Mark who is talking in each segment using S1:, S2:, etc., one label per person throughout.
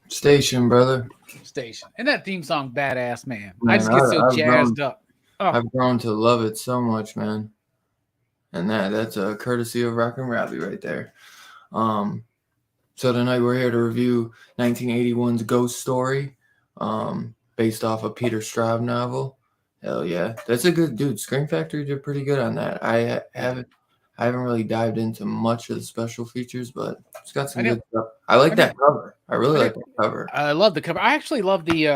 S1: Station, brother.
S2: Station. And that theme song, badass, man. I just get so jazzed up.
S1: Oh. I've grown to love it so much, man. And that's a courtesy of Rockin' Robbie right there. So tonight we're here to review 1981's Ghost Story, based off a Peter Straub novel. Hell yeah. That's a good dude. Scream Factory did pretty good on that. I haven't really dived into much of the special features, but it's got some good stuff. I like that cover. I really like that cover.
S2: I love the cover. I actually love the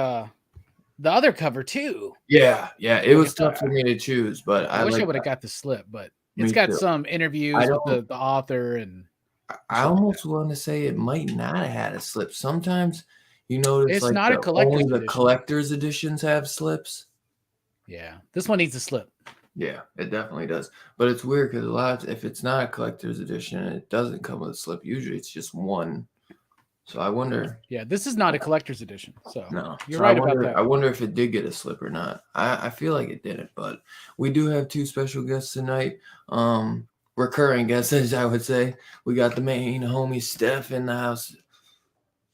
S2: other cover too.
S1: Yeah. It was tough for me to choose, but
S2: I wish I would have got the slip, but it's got some interviews with the author, and
S1: I almost want to say it might not have had a slip. Sometimes you notice
S2: it's not a collector's
S1: only
S2: edition.
S1: The collector's editions have slips.
S2: Yeah, this one needs a slip.
S1: Yeah, it definitely does. But it's weird because if it's not a collector's edition, it doesn't come with a slip. Usually it's just one. So I wonder.
S2: Yeah, this is not a collector's edition. So
S1: no,
S2: you're right about that.
S1: I wonder if it did get a slip or not. I feel like it didn't, but we do have two special guests tonight. Recurring guests, as I would say. We got the main homie Steph in the house.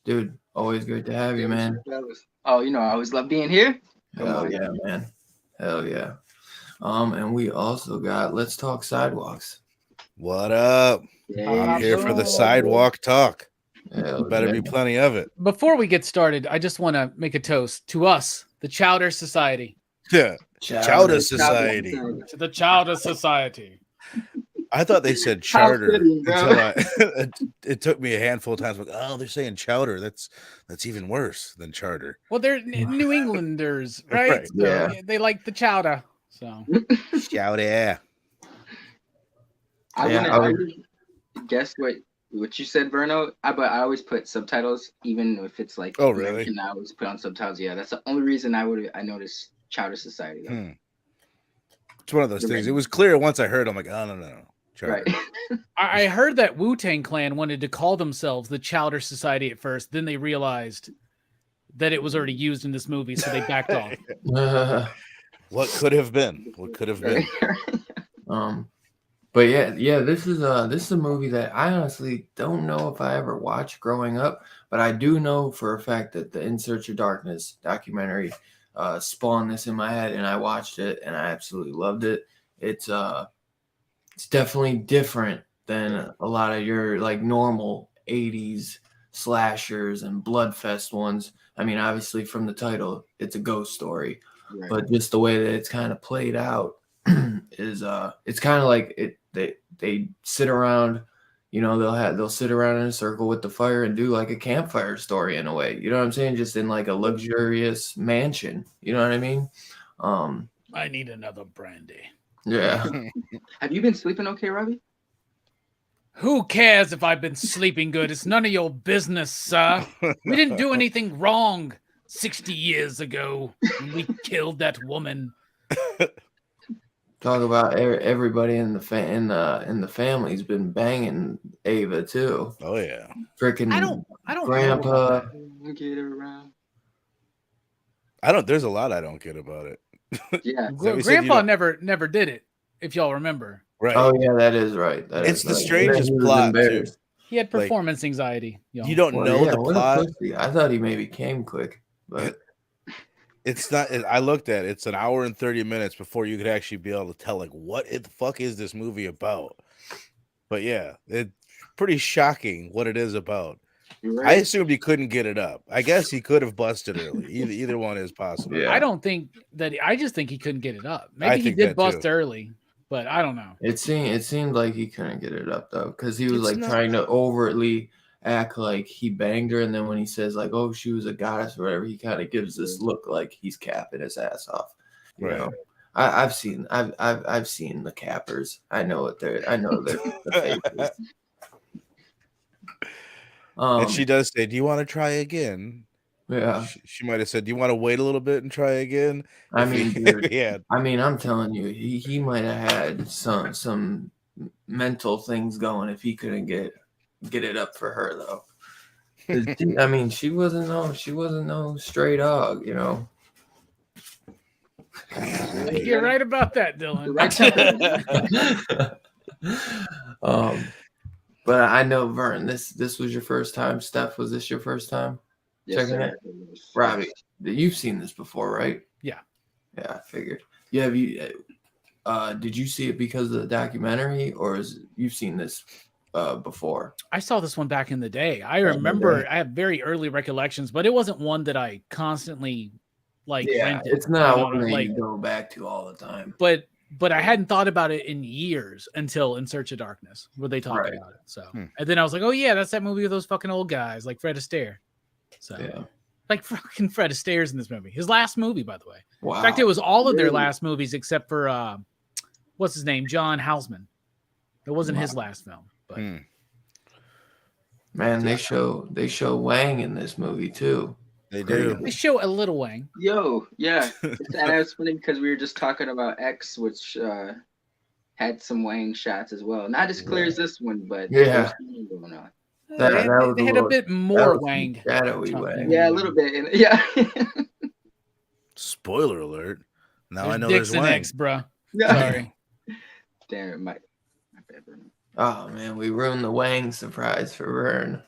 S1: Dude, always great to have you, man.
S3: Oh, I always love being here.
S1: Hell yeah, man. Hell yeah. And we also got Let's Talk Sidewalks.
S4: What up?
S3: Yeah,
S4: I'm here for the sidewalk talk. Better be plenty of it.
S2: Before we get started, I just want to make a toast to us, the Chowder Society.
S4: Yeah, Chowder Society.
S2: To the Chowder Society.
S4: I thought they said charter until it took me a handful of times. Like, oh, they're saying chowder. That's even worse than charter.
S2: Well, they're New Englanders, right?
S4: Right.
S2: So
S1: Yeah.
S2: They like the chowder. So
S4: Chowder.
S3: I would guess what you said, Verno. But I always put subtitles, even if it's like
S4: American,
S3: I always put on subtitles. Yeah, that's the only reason I noticed Chowder Society.
S4: It's one of those things. It was clear once I heard. I'm like, oh no. Charter.
S3: Right.
S2: I heard that Wu-Tang Clan wanted to call themselves the Chowder Society at first. Then they realized that it was already used in this movie, so they backed off.
S4: What could have been? What could have been?
S1: But yeah, this is a movie that I honestly don't know if I ever watched growing up, but I do know for a fact that the In Search of Darkness documentary spawned this in my head, and I watched it and I absolutely loved it. It's definitely different than a lot of your like normal 80s slashers and bloodfest ones. I mean, obviously from the title, it's a ghost story, right. But just the way that it's kind of played out is it's kind of like they sit around, they'll sit around in a circle with the fire and do like a campfire story in a way. You know what I'm saying? Just in like a luxurious mansion. You know what I mean?
S2: I need another brandy.
S1: Yeah.
S3: Have you been sleeping okay, Robbie?
S2: Who cares if I've been sleeping good? It's none of your business, sir. We didn't do anything wrong 60 years ago when we killed that woman.
S1: Talk about everybody in the family's been banging Ava too.
S4: Oh yeah.
S1: Freaking
S2: I don't know
S1: grandpa.
S2: about that.
S3: Get around.
S4: There's a lot I don't get about it.
S3: Yeah.
S4: Is that what you said, you
S2: Grandpa
S4: don't-
S2: never did it, if y'all remember.
S4: Right.
S1: Oh yeah, that is right. That
S4: It's
S1: is
S4: the
S1: right.
S4: strangest
S1: He was
S4: plot, too.
S1: embarrassed.
S2: He had
S4: Like,
S2: performance anxiety. Y'all.
S4: You don't
S1: Well,
S4: know
S1: yeah,
S4: the
S1: what a
S4: plot.
S1: pussy. I thought he maybe came quick, but
S4: It's not. I looked at it. It's an hour and 30 minutes before you could actually be able to tell, like, what the fuck is this movie about? But yeah, it's pretty shocking what it is about.
S3: You're
S4: I
S3: right.
S4: assumed he couldn't get it up. I guess he could have busted early. Either one is possible.
S1: yeah,
S2: I don't think that. I just think he couldn't get it up.
S4: I
S2: Maybe he
S4: think
S2: did
S4: that
S2: bust
S4: too.
S2: early, but I don't know.
S1: it seemed like he couldn't get it up though, because he was
S4: It's
S1: like
S4: not-
S1: trying to overtly act like he banged her, and then when he says like, "Oh, she was a goddess" or whatever, he kind of gives this look like he's capping his ass off. You
S4: Right.
S1: know, I've seen the cappers. I know what they're. I know they're the faces.
S4: And she does say, "Do you want to try again?"
S1: Yeah.
S4: She might have said, "Do you want to wait a little bit and try again?"
S1: I
S4: If he-
S1: mean, dude,
S4: yeah.
S1: I mean, I'm telling you, he might have had some mental things going if he couldn't get it up for her though. 'Cause I mean, she wasn't no stray dog, you know.
S2: You're right about that, Dylan.
S3: The right tempo.
S1: But I know Vern, this was your first time. Steph, was this your first time?
S3: Yes,
S1: Checking
S3: sir.
S1: it? Robbie, you've seen this before, right?
S2: Yeah.
S1: Yeah, I figured. Yeah, have you? Did you see it because of the documentary, or you've seen this before?
S2: I saw this one back in the day. I remember. I have very early recollections, but it wasn't one that I constantly rented.
S1: It's not one that
S2: like
S1: you go back to all the time.
S2: But I hadn't thought about it in years until In Search of Darkness, where they talked
S1: Right.
S2: about it. So, and then I was like, oh yeah, that's that movie with those fucking old guys, like Fred Astaire. So,
S1: Yeah.
S2: like fucking Fred Astaire's in this movie. His last movie, by the way.
S1: Wow.
S2: In fact, it was all of their
S3: Really?
S2: last movies except for what's his name, John Houseman. It wasn't his
S1: Wow.
S2: last film, but
S1: Man, they show Wang in this movie too.
S4: They do.
S2: they show a little Wang.
S3: Yo, yeah. And it's funny because we were just talking about X, which had some Wang shots as well. Not as clear as this one, but
S1: Yeah.
S3: there's something going on.
S1: That
S2: they
S1: was
S2: they
S1: a
S2: had
S1: little-
S2: a bit
S1: That
S2: more
S1: was
S2: Wang.
S1: shadowy
S2: Chunk.
S1: Wang.
S3: Yeah, a little bit. And, yeah.
S4: Spoiler alert. Now I
S2: There's
S4: know
S2: dicks
S4: there's
S2: and
S4: Wang.
S2: eggs, bro.
S3: Yeah.
S2: Sorry.
S3: Damn it, my bad, Bruno.
S1: Oh man, we ruined the Wang surprise for Vern.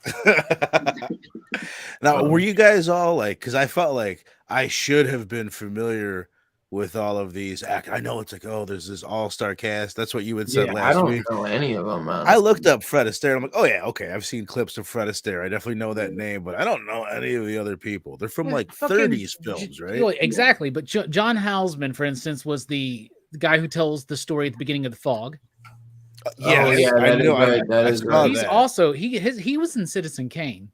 S4: Now, were you guys all like, because I felt like I should have been familiar with all of these I know it's like, oh, there's this all-star cast. That's what you had said
S1: Yeah, I
S4: last
S1: don't
S4: week.
S1: know any of them.
S4: I looked up Fred Astaire. I'm like, oh yeah, okay. I've seen clips of Fred Astaire. I definitely know that name, but I don't know any of the other people. They're from like
S2: Fucking
S4: 30s films, right?
S2: Exactly. But John Houseman, for instance, was the guy who tells the story at the beginning of The Fog.
S4: Yes,
S1: yeah,
S4: I
S1: that is
S4: know.
S1: right, that
S4: I
S1: is
S4: saw
S1: right.
S2: He's
S4: that.
S2: also he was in Citizen Kane.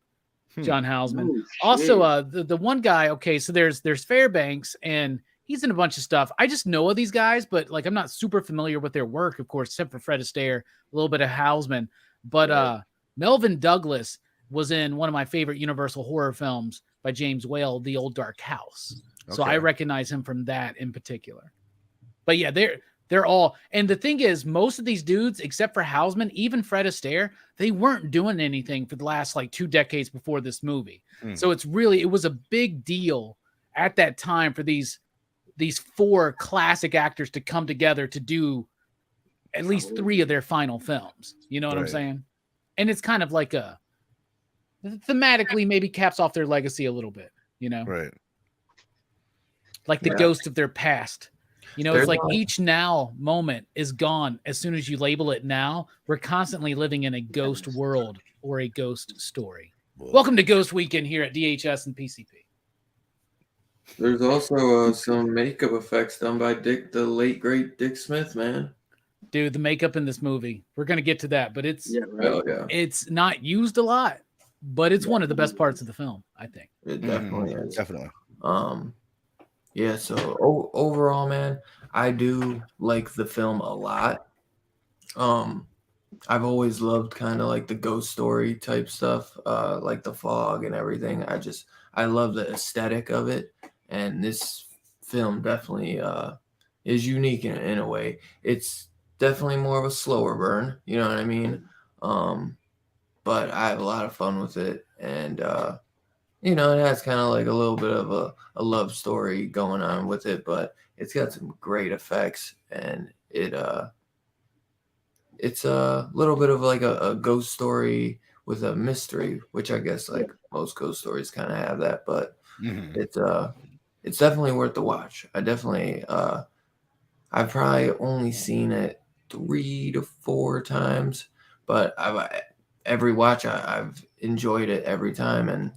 S2: John Houseman.
S3: Ooh,
S2: Also,
S3: shit.
S2: the one guy. Okay, so there's Fairbanks, and he's in a bunch of stuff. I just know of these guys, but like I'm not super familiar with their work, of course, except for Fred Astaire, a little bit of Houseman. But Melvin Douglas was in one of my favorite Universal horror films by James Whale, The Old Dark House. So I
S4: Okay.
S2: recognize him from that in particular. But yeah, they're all, and the thing is, most of these dudes, except for Houseman, even Fred Astaire, they weren't doing anything for the last like 2 decades before this movie. So it was a big deal at that time for these 4 classic actors to come together to do at least 3 of their final films. You know what I'm
S4: Right.
S2: saying? And it's kind of like thematically maybe caps off their legacy a little bit, you know,
S4: Right.
S2: like the
S1: Yeah.
S2: ghost of their past. You know,
S1: There's
S2: it's like
S1: a-
S2: each now moment is gone as soon as you label it now. We're constantly living in a ghost world or a ghost story.
S4: Well,
S2: Welcome to Ghost Weekend here at DHS and PCP.
S1: There's also some makeup effects done by the late great Dick Smith, man.
S2: Dude, the makeup in this movie, we're going to get to that, but it's
S3: Yeah, right.
S1: Oh yeah,
S2: it's not used a lot, but it's one of the best parts of the film, I think.
S1: it definitely is.
S4: Definitely.
S1: Yeah, so overall, man, I do like the film a lot. I've always loved kind of like the ghost story type stuff, like The Fog and everything. I love the aesthetic of it, and this film definitely is unique in a way. It's definitely more of a slower burn, you know what I mean? But I have a lot of fun with it, and it has kind of like a little bit of a love story going on with it, but it's got some great effects, and it's a little bit of like a ghost story with a mystery, which I guess like most ghost stories kind of have that, but
S4: Mhm.
S1: it's definitely worth the watch. I've probably only seen it 3 to 4 times, but every watch I've enjoyed it every time, and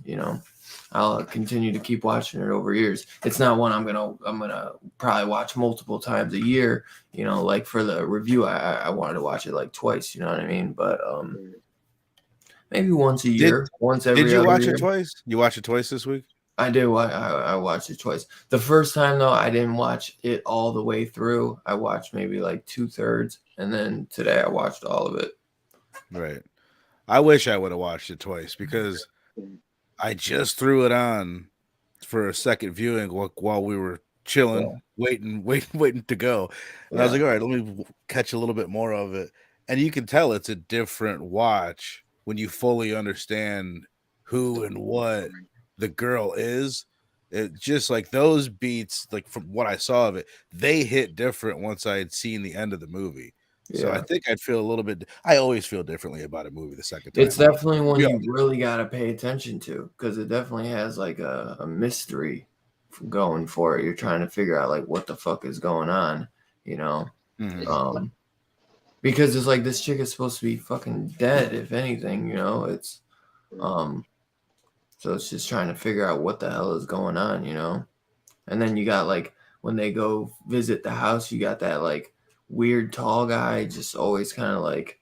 S1: I'll continue to keep watching it over years. It's not one I'm gonna probably watch multiple times a year. Like for the review, I wanted to watch it like twice. You know what I mean? But maybe once a year, once
S4: Did
S1: every
S4: you
S1: other
S4: watch
S1: year.
S4: it twice? You watched it twice this week?
S1: I do. I watched it twice. The first time though, I didn't watch it all the way through. I watched maybe like 2/3, and then today I watched all of it.
S4: Right. I wish I would have watched it twice because I just threw it on for a second viewing while we were chilling, waiting to go. And I was like, all right, let me catch a little bit more of it. And you can tell it's a different watch when you fully understand who and what the girl is. It just like those beats, like from what I saw of it, they hit different once I had seen the end of the movie. So I think I'd feel a little bit. I always feel differently about a movie the second time.
S1: It's definitely one you really got to pay attention to because it definitely has like a mystery going for it. You're trying to figure out like what the fuck is going on, because it's like this chick is supposed to be fucking dead, if anything, it's so it's just trying to figure out what the hell is going on, and then you got like when they go visit the house, you got that like weird tall guy just always kind of like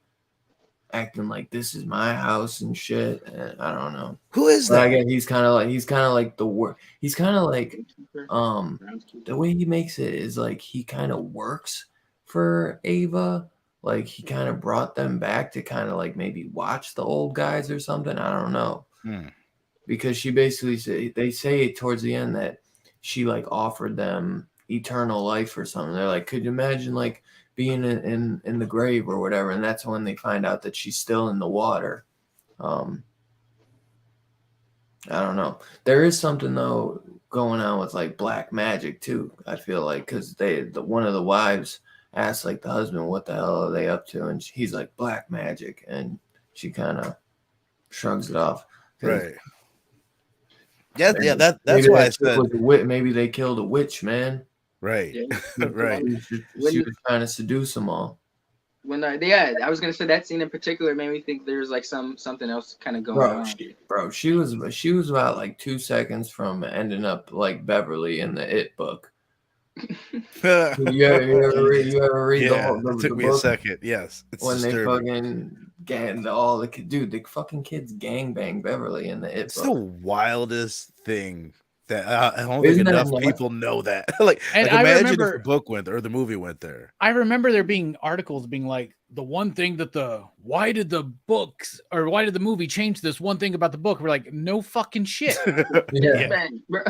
S1: acting like this is my house and shit, and I don't know
S4: who is
S1: but
S4: that.
S1: I guess he's kind of like the work. He's kind of like the way he makes it is like he kind of works for Ava. Like he kind of brought them back to kind of like maybe watch the old guys or something. I don't know. Because she basically they say towards the end that she like offered them eternal life or something. They're like, could you imagine like being in the grave or whatever? And that's when they find out that she's still in the water. I don't know. There is something though going on with like black magic too. I feel like because one of the wives asked like the husband, "What the hell are they up to?" And he's like, "Black magic," and she kind of shrugs it off.
S4: Right. Yeah,
S1: maybe,
S4: yeah. That's why I said
S1: maybe they killed a witch, man.
S4: right,
S3: Yeah.
S4: right.
S1: She was trying to seduce them all.
S3: I was gonna say that scene in particular made me think there's like something else kind of going on.
S1: She was about like 2 seconds from ending up like Beverly in the It book. You ever read
S4: it took
S1: the
S4: me
S1: book?
S4: a second. Yes, it's
S1: When
S4: disturbing.
S1: they fucking the fucking kids gangbang Beverly in the It
S4: It's
S1: book.
S4: the wildest thing that I don't
S1: Isn't
S4: think
S1: that
S4: enough
S1: nuts?
S4: people know that. like
S2: And I
S4: imagine if
S2: remember-
S4: the book went there or the movie went there.
S2: I remember there being articles being like the one thing that why did the movie change this one thing about the book? We're like, no fucking shit.
S1: Yeah.
S3: Man, bro.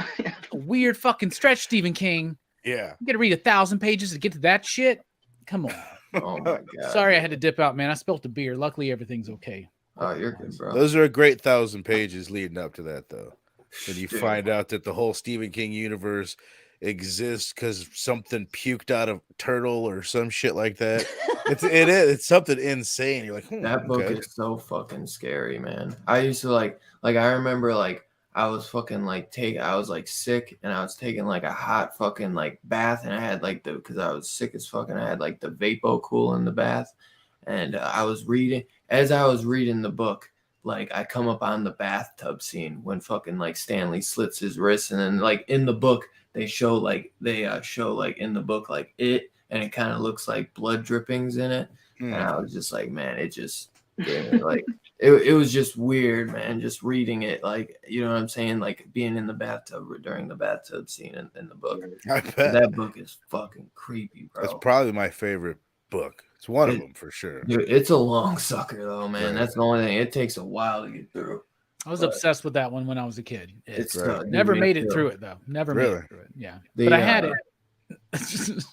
S2: Weird fucking stretch, Stephen King.
S4: Yeah.
S2: You gotta read 1,000 pages to get to that shit. Come on.
S1: Oh my god.
S2: Sorry, I had to dip out, man. I spilled the beer. Luckily, everything's okay.
S1: Oh, you're good, bro.
S4: Those are a great 1,000 pages leading up to that, though. When you
S1: Dude.
S4: find out that the whole Stephen King universe exists because something puked out of turtle or some shit like that. It's something insane. You're like,
S1: that book is so fucking scary, man. I used to like I remember like I was fucking like I was like sick and I was taking like a hot fucking like bath and I had like because I was sick as fucking I had like the Vapo Cool in the bath and I was reading the book. Like I come up on the bathtub scene when fucking like Stanley slits his wrist and then like in the book they show like in the book like it and it kind of looks like blood drippings in it and I was just like man it just like it was just weird, man. Just reading it, like, you know what I'm saying, like being in the bathtub or during the bathtub scene in the book.
S4: I bet.
S1: That book is fucking creepy, bro.
S4: That's probably my favorite book. It's one of them for sure.
S1: Dude, it's a long sucker though, man.
S4: Right.
S1: That's the only thing. It takes a while to get through.
S2: I was obsessed with that one when I was a kid.
S1: It's
S4: Right.
S2: Never
S1: dude,
S2: made
S1: me
S2: it
S1: too.
S2: through it though. Never made
S4: Really?
S2: it through it. Yeah,
S1: The,
S2: but I had it.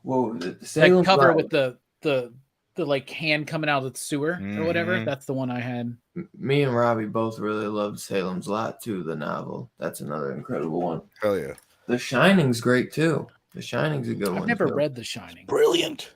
S1: Whoa, the
S2: That
S1: Salem's
S2: cover
S1: Lot-
S2: with the like hand coming out of the sewer or whatever.
S4: Mhm.
S2: That's the one I had.
S1: Me and Robbie both really loved Salem's Lot too, the novel. That's another incredible one.
S4: Hell yeah.
S1: The Shining's great too. The Shining's a good one.
S2: I've never
S1: too.
S2: read The Shining.
S4: Brilliant.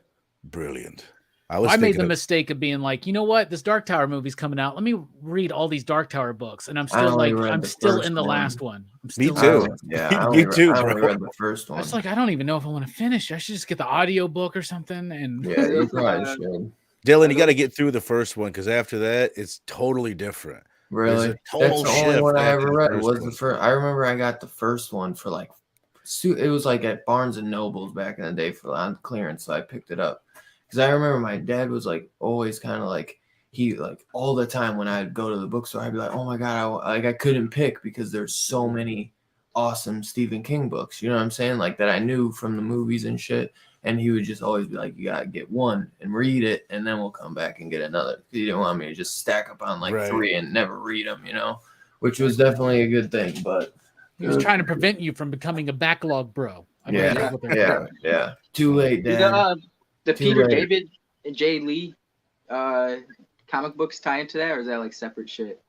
S4: I
S2: I made
S4: thinking
S2: the
S4: of-
S2: mistake of being like, you know what, this Dark Tower movie's coming out. Let me read all these Dark Tower books, and I'm still
S1: only
S2: like,
S1: read
S2: I'm
S1: the
S2: still
S1: first
S2: in the
S1: one.
S2: last one. I'm
S4: Me
S2: still
S4: too.
S1: Yeah,
S4: Me
S1: I only
S4: too,
S1: I only
S4: bro.
S1: read the first
S2: I
S1: one.
S2: was like, I don't even know if I want to finish. I should just get the audio book or something. And
S1: Yeah, you probably should.
S4: Dylan, you got to get through the first one because after that, it's totally different.
S1: Really?
S4: There's a total
S1: That's the only
S4: shift
S1: one I
S4: after
S1: ever
S4: the
S1: read.
S4: first
S1: Was
S4: one.
S1: the first? I remember I got the first one for like, it was like at Barnes and Nobles back in the day for on clearance, so I picked it up. Because I remember my dad was like always kind of like, he like all the time when I'd go to the bookstore, I'd be like, oh my god, I couldn't pick because there's so many awesome Stephen King books. You know what I'm saying? Like that I knew from the movies and shit. And he would just always be like, you gotta get one and read it, and then we'll come back and get another. He didn't want me to just stack up on like
S4: Right.
S1: 3 and never read them, you know, which was definitely a good thing. But
S2: he was trying to prevent you from becoming a backlog bro. I believe
S1: yeah,
S2: that's what they're
S1: yeah,
S2: doing.
S1: yeah. Too late,
S3: Do
S1: Dad.
S3: the
S1: Too
S3: Peter
S1: late.
S3: David and Jay Lee comic books tie into that, or is that like separate shit?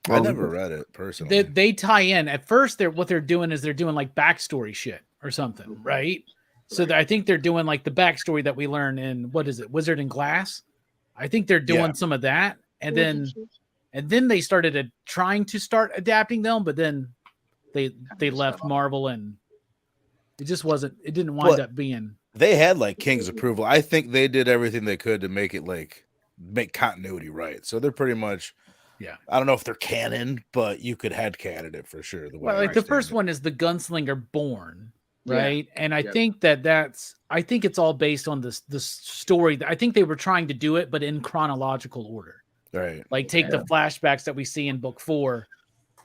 S4: I never read it personally.
S2: They tie in. At first, what they're doing is they're doing like backstory shit or something, right? So I think they're doing like the backstory that we learn in, what is it, Wizard and Glass? I think they're doing some of that, and then they started trying to start adapting them, but then they left Marvel, and it just wasn't. It didn't wind up being.
S4: They had like King's approval. I think they did everything they could to make it like make continuity right. So they're pretty much.
S2: Yeah.
S4: I don't know if they're canon, but you could headcanon it for sure.
S2: Well, like the first one is the Gunslinger Born. Right. Yeah. And I think I think it's all based on this story. I think they were trying to do it, but in chronological order.
S4: Right.
S2: Like take the flashbacks that we see in book 4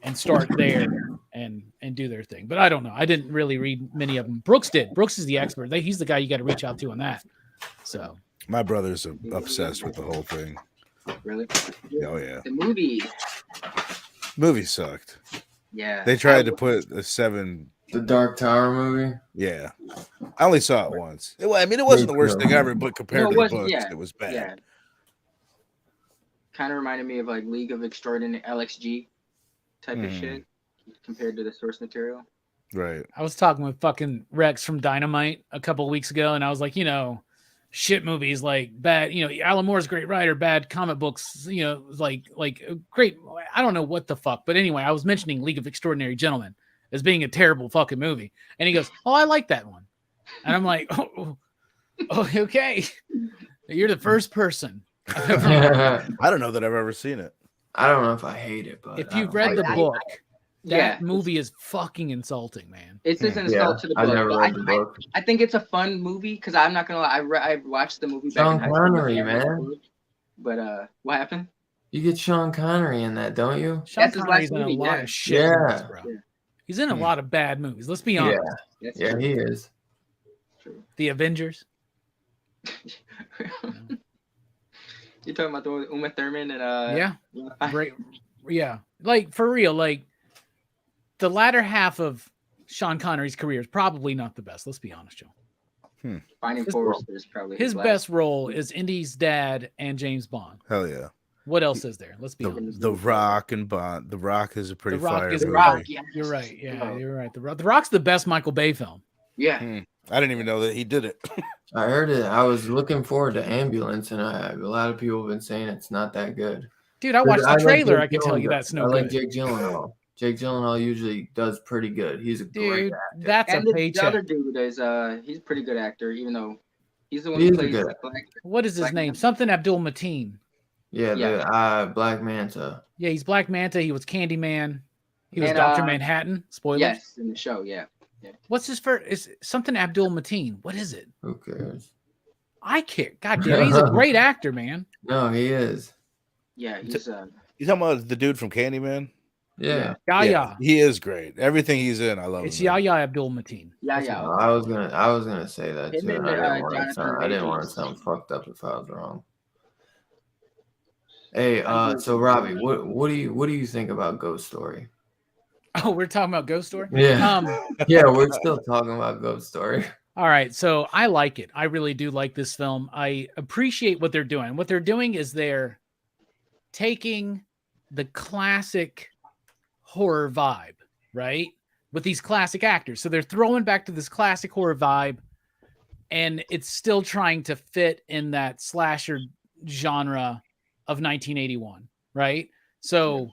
S2: and start there and do their thing. But I don't know. I didn't really read many of them. Brooks did. Brooks is the expert. He's the guy you got to reach out to on that. So
S4: my brother's obsessed with the whole thing.
S3: Really?
S4: Oh yeah.
S3: The
S4: movie sucked.
S3: Yeah.
S4: They tried to put a 7.
S1: The Dark Tower movie?
S4: Yeah. I only saw it once. I mean, it wasn't the worst thing ever, but compared to the books, it was bad.
S3: Yeah. Kind of reminded me of like League of Extraordinary LXG type of shit compared to the source material.
S4: Right.
S2: I was talking with fucking Rex from Dynamite a couple of weeks ago, and I was like, shit movies like bad, Alan Moore's a great writer, bad comic books, like great. I don't know what the fuck, but anyway, I was mentioning League of Extraordinary Gentlemen as being a terrible fucking movie. And he goes, oh, I like that one. And I'm like, oh okay. You're the first person.
S4: I don't know that I've ever seen it.
S1: I don't know if I hate it, but
S2: if you've read the book, that movie is fucking insulting, man.
S3: It's just an insult to the book.
S1: I never read the book.
S3: I think it's a fun movie because I'm not gonna lie. I watched the movie back
S1: Sean
S3: in high
S1: Connery,
S3: school.
S1: man.
S3: But what happened?
S1: You get Sean Connery in that, don't you?
S2: Sean Connery's in a lot of shit movies, bro.
S3: Yeah.
S2: He's in a lot of bad movies. Let's be honest.
S1: Yeah, he is.
S3: True.
S2: The Avengers.
S3: You're talking about the one with Uma Thurman and
S2: yeah, great. Yeah, like for real, like the latter half of Sean Connery's career is probably not the best. Let's be honest, Joe.
S3: Finding Forrester is probably
S2: his best role is Indy's dad and James Bond.
S4: Hell yeah.
S2: What else is there? Let's be honest.
S4: The Rock and Bond. The Rock is a pretty fire movie.
S3: Rock, yes.
S2: You're right. Yeah, you're right. The Rock's the best Michael Bay film.
S3: Yeah.
S4: I didn't even know that he did it.
S1: I heard it. I was looking forward to Ambulance, and a lot of people have been saying it's not that good.
S2: Dude, I watched the trailer. I can tell you
S1: Gyllenhaal.
S2: that's no
S1: I like
S2: good.
S1: Jake Gyllenhaal. Jake Gyllenhaal usually does pretty good. He's a great actor.
S2: That's
S3: And
S2: a
S3: the
S2: paycheck.
S3: other dude is he's a pretty good actor, even though he's the one
S1: He
S3: who
S1: is a
S3: plays
S1: good
S3: like Black.
S2: What is his name? Something Abdul Mateen.
S1: Yeah, the Black Manta.
S2: Yeah, he's Black Manta. He was Candyman. He was
S3: And,
S2: Dr. Manhattan. Spoilers.
S3: Yes, in the show, yeah.
S2: What's his first? Is something Abdul Mateen? What is it?
S1: Who cares?
S2: I care. God damn, he's a great actor, man.
S1: No, he is.
S3: Yeah,
S4: You
S3: he's
S4: talking about the dude from Candyman?
S1: Yeah.
S2: Yahya.
S4: He is great. Everything he's in, I love.
S2: It's
S4: him in.
S2: Yahya Abdul-Mateen.
S3: yeah,
S2: That's
S3: yeah.
S2: what
S1: I was gonna say that
S3: Him
S1: too,
S3: and
S1: and I didn't want to
S3: Jonathan
S1: sound I didn't want to
S3: Majors.
S1: sound fucked up if I was wrong. Hey,
S3: I agree
S1: so
S3: with
S1: Robbie,
S3: you.
S1: what do you think about Ghost Story?
S2: Oh, we're talking about Ghost Story?
S1: Yeah, yeah, we're still talking about Ghost Story.
S2: All right, so I like it. I really do like this film. I appreciate what they're doing. What they're doing is they're taking the classic horror vibe, right? With these classic actors. So they're throwing back to this classic horror vibe, and it's still trying to fit in that slasher genre of 1981, right? So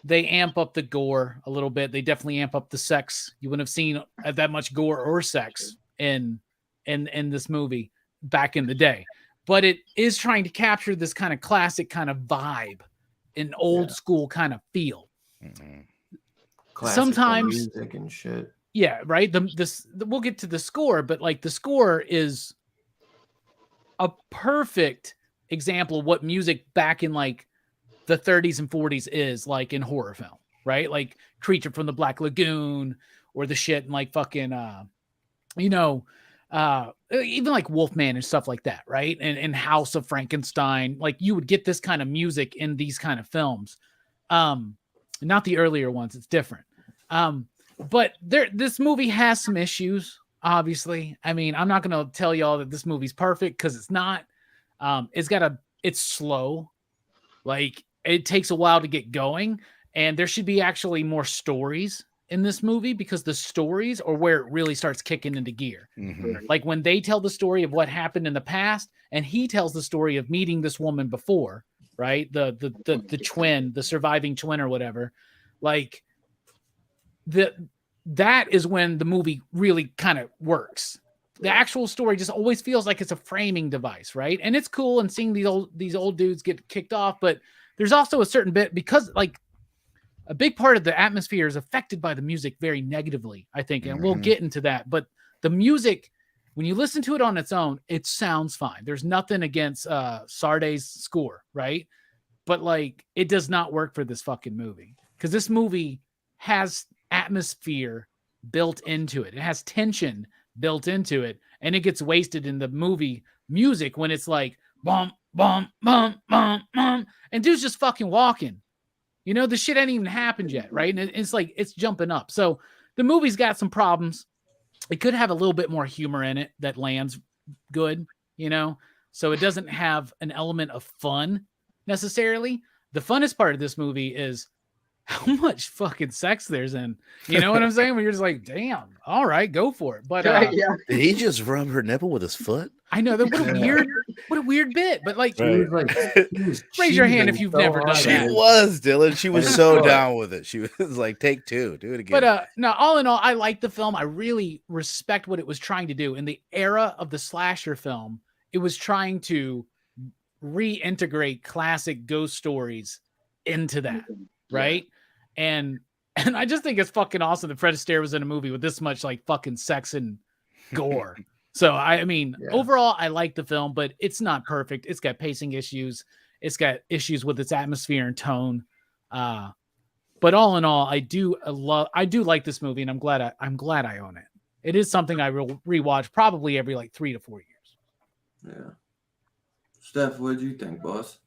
S2: they amp up the gore a little bit. They definitely amp up the sex. You wouldn't have seen that much gore or sex in this movie back in the day, but it is trying to capture this kind of classic kind of vibe, an old school kind of feel.
S1: Classical
S2: Sometimes
S1: music and shit.
S2: Yeah, right. We'll get to the score, but like the score is a perfect example of what music back in like the 30s and 40s is like in horror film, right? Like Creature from the Black Lagoon or the shit and like fucking even like Wolfman and stuff like that, right? And House of Frankenstein, like you would get this kind of music in these kind of films. Not the earlier ones, it's different. But this movie has some issues, obviously. I mean, I'm not going to tell y'all that this movie's perfect because it's not. It's slow. Like, it takes a while to get going. And there should be actually more stories in this movie because the stories are where it really starts kicking into gear.
S4: Mm-hmm.
S2: Like when they tell the story of what happened in the past and he tells the story of meeting this woman before, right? The twin, the surviving twin or whatever. Like, that is when the movie really kind of works. The actual story just always feels like it's a framing device, right? And it's cool and seeing these old dudes get kicked off, but there's also a certain bit because like a big part of the atmosphere is affected by the music very negatively, I think, and we'll get into that. But the music, when you listen to it on its own, it sounds fine. There's nothing against Sardé's score, right? But like it does not work for this fucking movie because this movie has atmosphere built into it. It has tension built into it, and it gets wasted in the movie music when it's like bum bum bum bum bum, and dude's just fucking walking. You know, the shit ain't even happened yet, right? And it's like it's jumping up. So the movie's got some problems. It could have a little bit more humor in it that lands good, you know. So it doesn't have an element of fun necessarily. The funnest part of this movie is how much fucking sex there's in. You know what I'm saying? When you're just like, damn, all right, go for it. But
S3: yeah.
S4: Did he just rub her nipple with his foot?
S2: I know that what a weird bit. But like,
S1: She was like, she was
S2: raise your hand
S1: cheating
S2: if you've
S1: so
S2: never done
S1: hard.
S4: She
S2: that.
S4: was, Dylan. She was
S1: And
S4: so
S1: it's
S4: down with it. She was like, take two, do it again.
S2: But no, all in all, I like the film. I really respect what it was trying to do. In the era of the slasher film, it was trying to reintegrate classic ghost stories into that, right? And I just think it's fucking awesome that Fred Astaire was in a movie with this much like fucking sex and gore. So I mean, overall, I like the film, but it's not perfect. It's got pacing issues. It's got issues with its atmosphere and tone. But all in all, I do like this movie, and I'm glad I own it. It is something I will rewatch probably every like 3 to 4 years.
S1: Yeah. Steph, what did you think, boss?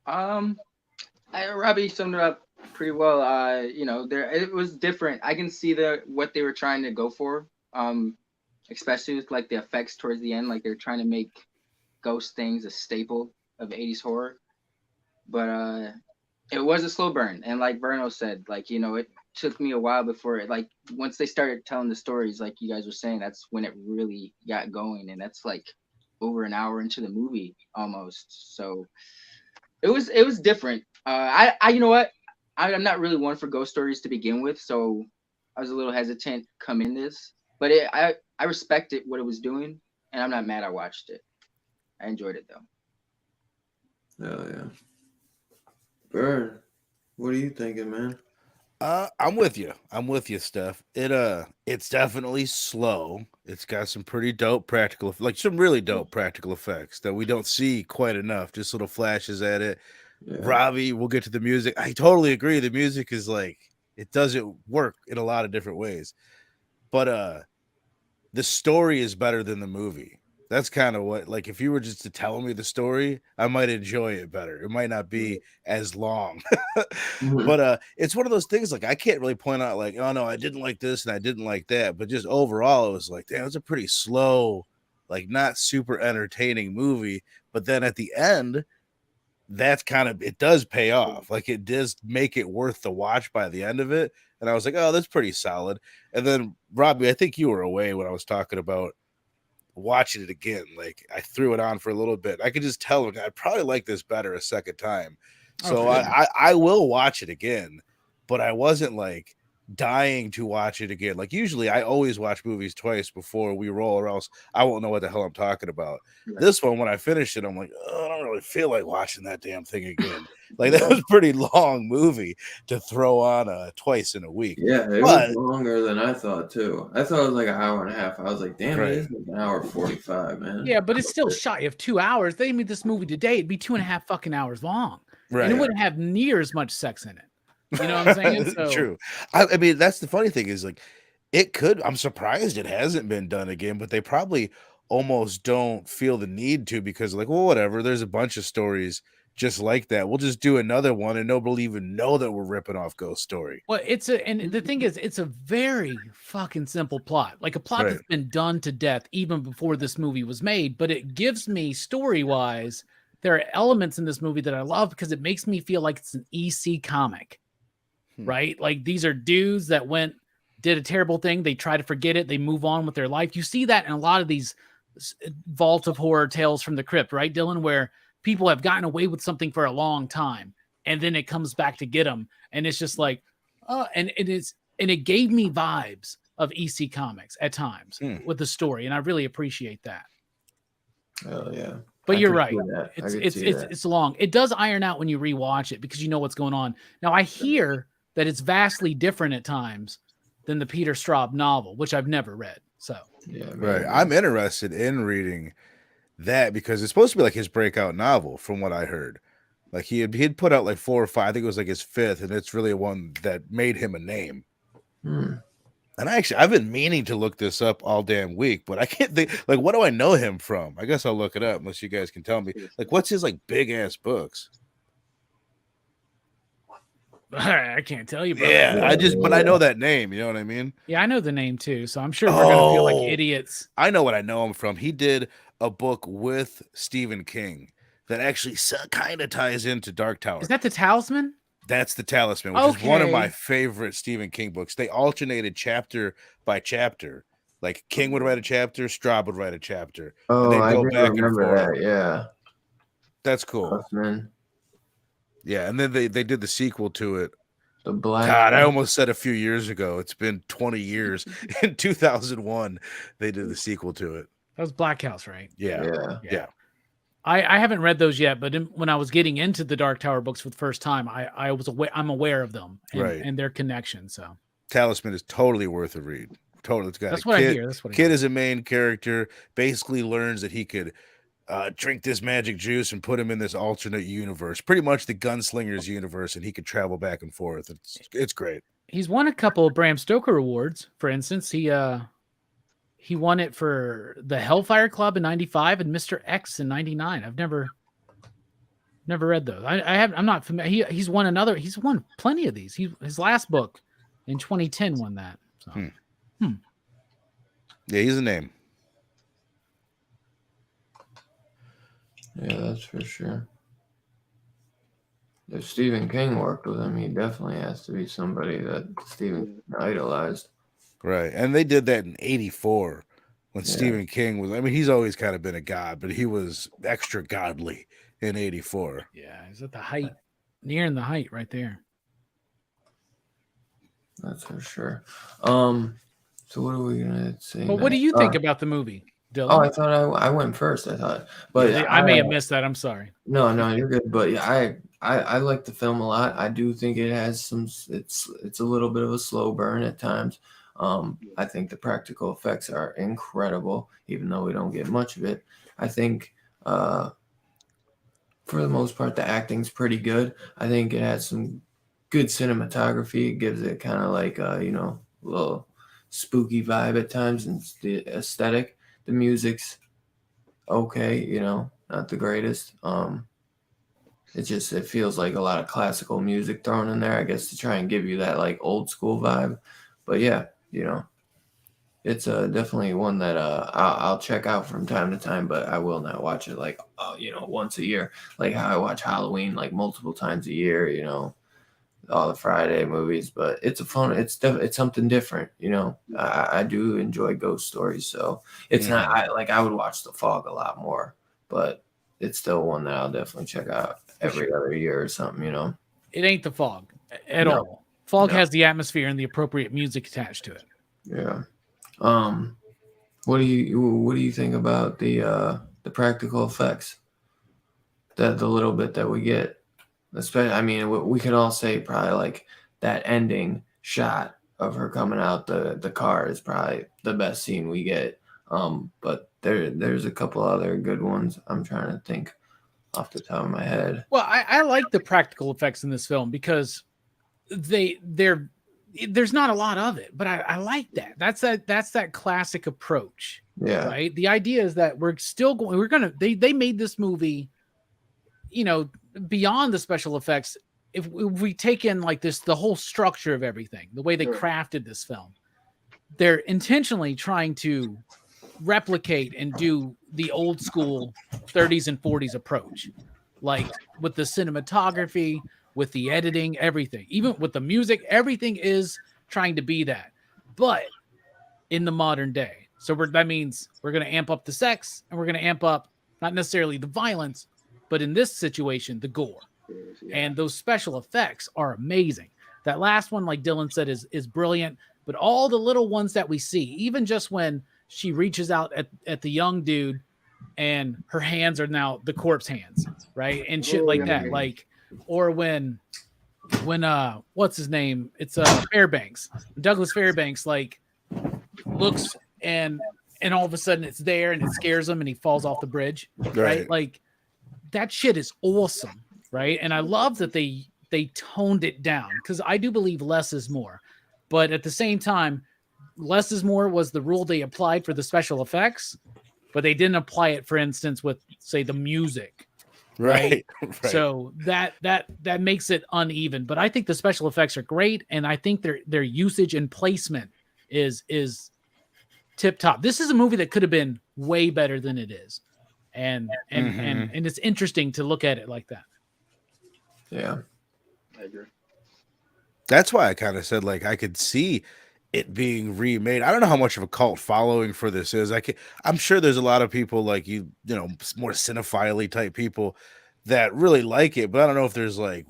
S3: Robbie summed it up pretty well. It was different. I can see what they were trying to go for. Especially with like the effects towards the end, like they're trying to make ghost things a staple of 80s horror. But it was a slow burn, and like Verno said, like it took me a while before it, like once they started telling the stories, like you guys were saying, that's when it really got going, and that's like over an hour into the movie almost. So it was different. You know what, I'm not really one for ghost stories to begin with, so I was a little hesitant come in this, but I respected what it was doing, and I'm not mad I watched it. I enjoyed it though.
S1: Hell yeah. Bird, what are you thinking, man?
S4: I'm with you. Steph. It's definitely slow. It's got some pretty dope some really dope practical effects that we don't see quite enough. Just little flashes at it. Robbie, we'll get to the music. I totally agree. The music is like, it doesn't work in a lot of different ways. But the story is better than the movie. That's kind of what, like, if you were just to tell me the story, I might enjoy it better. It might not be as long. But it's one of those things, like, I can't really point out, like, oh no, I didn't like this and I didn't like that. But just overall, it was like, damn, it's a pretty slow, like, not super entertaining movie. But then at the end, that's kind of, it does pay off. Like, it does make it worth the watch by the end of it. And I was like, oh, that's pretty solid. And then, Robbie, I think you were away when I was talking about watching it again. Like, I threw it on for a little bit. I could just tell him I'd probably like this better a second time. So
S2: Okay.
S4: I will watch it again, but I wasn't like dying to watch it again. Like, usually I always watch movies twice before we roll, or else I won't know what the hell I'm talking about.
S3: Right.
S4: This one, when I finished it, I'm like, oh, I don't really feel like watching that damn thing again. Like, that was a pretty long movie to throw on twice in a week.
S1: Yeah, it
S4: But-
S1: was longer than I thought too. I thought it was like an hour and a half. I was like, damn,
S4: Right.
S1: it is like an hour 45, man.
S2: Yeah, but it's still shy of 2 hours. They made this movie today, it'd be 2.5 fucking hours long.
S4: Right.
S2: And it wouldn't have near as much sex in it. You know what I'm saying? So,
S4: True. I mean, that's the funny thing is, like, it could, I'm surprised it hasn't been done again, but they probably almost don't feel the need to, because, like, well, whatever, there's a bunch of stories just like that. We'll just do another one and nobody even know that we're ripping off Ghost Story.
S2: well, and the thing is, it's a very fucking simple plot. Like a plot
S4: Right.
S2: that's been done to death even before this movie was made, but it gives me story-wise, there are elements in this movie that I love because it makes me feel like it's an EC comic. Right? Like, these are dudes that did a terrible thing. They try to forget it. They move on with their life. You see that in a lot of these Vault of Horror tales from the crypt, right, Dylan, where people have gotten away with something for a long time and then it comes back to get them. And it's just like, and it gave me vibes of EC comics at times with the story. And I really appreciate that.
S1: Oh yeah.
S2: But
S1: I
S2: you're
S1: could
S2: right.
S1: see that. I could see that.
S2: It's long. It does iron out when you rewatch it because you know what's going on. Now I hear that it's vastly different at times than the Peter Straub novel, which I've never read. So
S1: Yeah,
S4: Right.
S1: man.
S4: I'm interested in reading that because it's supposed to be like his breakout novel, from what I heard. Like, he'd put out like 4 or 5, I think it was like his 5th, and it's really one that made him a name. And I've been meaning to look this up all damn week, but I can't think, like, what do I know him from? I guess I'll look it up unless you guys can tell me. Like, what's his like big ass books?
S2: I can't tell you, bro.
S4: Yeah, but I know that name, you know what I mean?
S2: Yeah, I know the name too, so I'm sure we're gonna feel like idiots.
S4: I know what I know him from. He did a book with Stephen King that actually kind of ties into Dark Tower.
S2: Is that the Talisman?
S4: That's the Talisman, which is one of
S2: Okay.
S4: my favorite Stephen King books. They alternated chapter by chapter. Like, King would write a chapter, Straub would write a chapter.
S1: Oh,
S4: they'd
S1: I
S4: go
S1: do
S4: back and
S1: remember
S4: forth.
S1: that. Yeah.
S4: That's cool.
S1: Huffman,
S4: Yeah, and then they did the sequel to it.
S1: the Black.
S4: God, I almost said a few years ago. It's been 20 years. In 2001, they did the sequel to it.
S2: That was Black House, right?
S1: Yeah.
S4: Yeah.
S2: I haven't read those yet, but when I was getting into the Dark Tower books for the first time, I'm aware of them and their connection. So
S4: Talisman is totally worth a read. Totally. It's got
S2: that's
S4: a
S2: what
S4: kid,
S2: I hear. That's what I
S4: kid
S2: hear.
S4: is a main character, basically learns that he could drink this magic juice and put him in this alternate universe, pretty much the Gunslinger's universe, and he could travel back and forth. It's great.
S2: He's won a couple of Bram Stoker awards. For instance, he won it for the Hellfire Club in '95 and Mr. X in '99. I've never read those. I'm not familiar. He's won plenty of these. His last book in 2010 won that. So.
S4: Yeah, he's a name.
S1: Yeah, that's for sure. If Stephen King worked with him, he definitely has to be somebody that Stephen idolized.
S4: Right. And they did that in 84 when
S1: Yeah.
S4: Stephen King was, I mean, he's always kind of been a god, but he was extra godly in 84.
S2: Yeah, he's at the height, nearing the height right there.
S1: That's for sure. So what are we gonna say?
S2: But what do
S1: next?
S2: you think about the movie, Dylan?
S1: Oh, I thought I went first. I thought, but
S2: I may have missed that. I'm sorry.
S1: No, you're good. But yeah, I like the film a lot. I do think it has some. It's a little bit of a slow burn at times. I think the practical effects are incredible, even though we don't get much of it. I think for for the most part, the acting's pretty good. I think it has some good cinematography. It gives it kind of like a little spooky vibe at times, and the aesthetic. The music's okay, not the greatest. It feels like a lot of classical music thrown in there, I guess, to try and give you that like old school vibe. But yeah, it's definitely one that I'll check out from time to time, but I will not watch it like once a year, like how I watch Halloween like multiple times a year. All the Friday movies. But it's it's something different. I do enjoy ghost stories, so it's not I would watch The Fog a lot more, but it's still one that I'll definitely check out every other year or something.
S2: It ain't The Fog at
S1: No.
S2: all. Fog
S1: No.
S2: has the atmosphere and the appropriate music attached to it.
S1: Yeah. What do you think about the practical effects? That the little bit that we get, especially, I mean, we can all say probably like that ending shot of her coming out the car is probably the best scene we get. But there's a couple other good ones I'm trying to think off the top of my head.
S2: Well, I like the practical effects in this film because there's not a lot of it, but I like that. That's that classic approach.
S1: Yeah.
S2: Right. The idea is that they made this movie, beyond the special effects. If we take in like the whole structure of everything, the way they crafted this film, they're intentionally trying to replicate and do the old school 30s and 40s approach, like with the cinematography, with the editing, everything, even with the music, everything is trying to be that, but in the modern day. So that means we're going to amp up the sex, and we're going to amp up not necessarily the violence, but in this situation, the gore. Yeah. And those special effects are amazing. That last one, like Dylan said, is brilliant, but all the little ones that we see, even just when she reaches out at the young dude and her hands are now the corpse hands, right? And shit like that. Like, or when what's his name? It's Fairbanks. Douglas Fairbanks like looks and all of a sudden it's there and it scares him and he falls off the bridge. Right? Like that shit is awesome, right? And I love that they toned it down, because I do believe less is more. But at the same time, less is more was the rule they applied for the special effects, but they didn't apply it, for instance, with say the music. Right. So that makes it uneven. But I think the special effects are great, and I think their usage and placement is tip top. This is a movie that could have been way better than it is. And it's interesting to look at it like that.
S1: Yeah.
S3: I agree.
S4: That's why I kind of said like I could see it being remade. I don't know how much of a cult following for this is. I'm sure there's a lot of people like more cinephile type people that really like it, but I don't know if there's like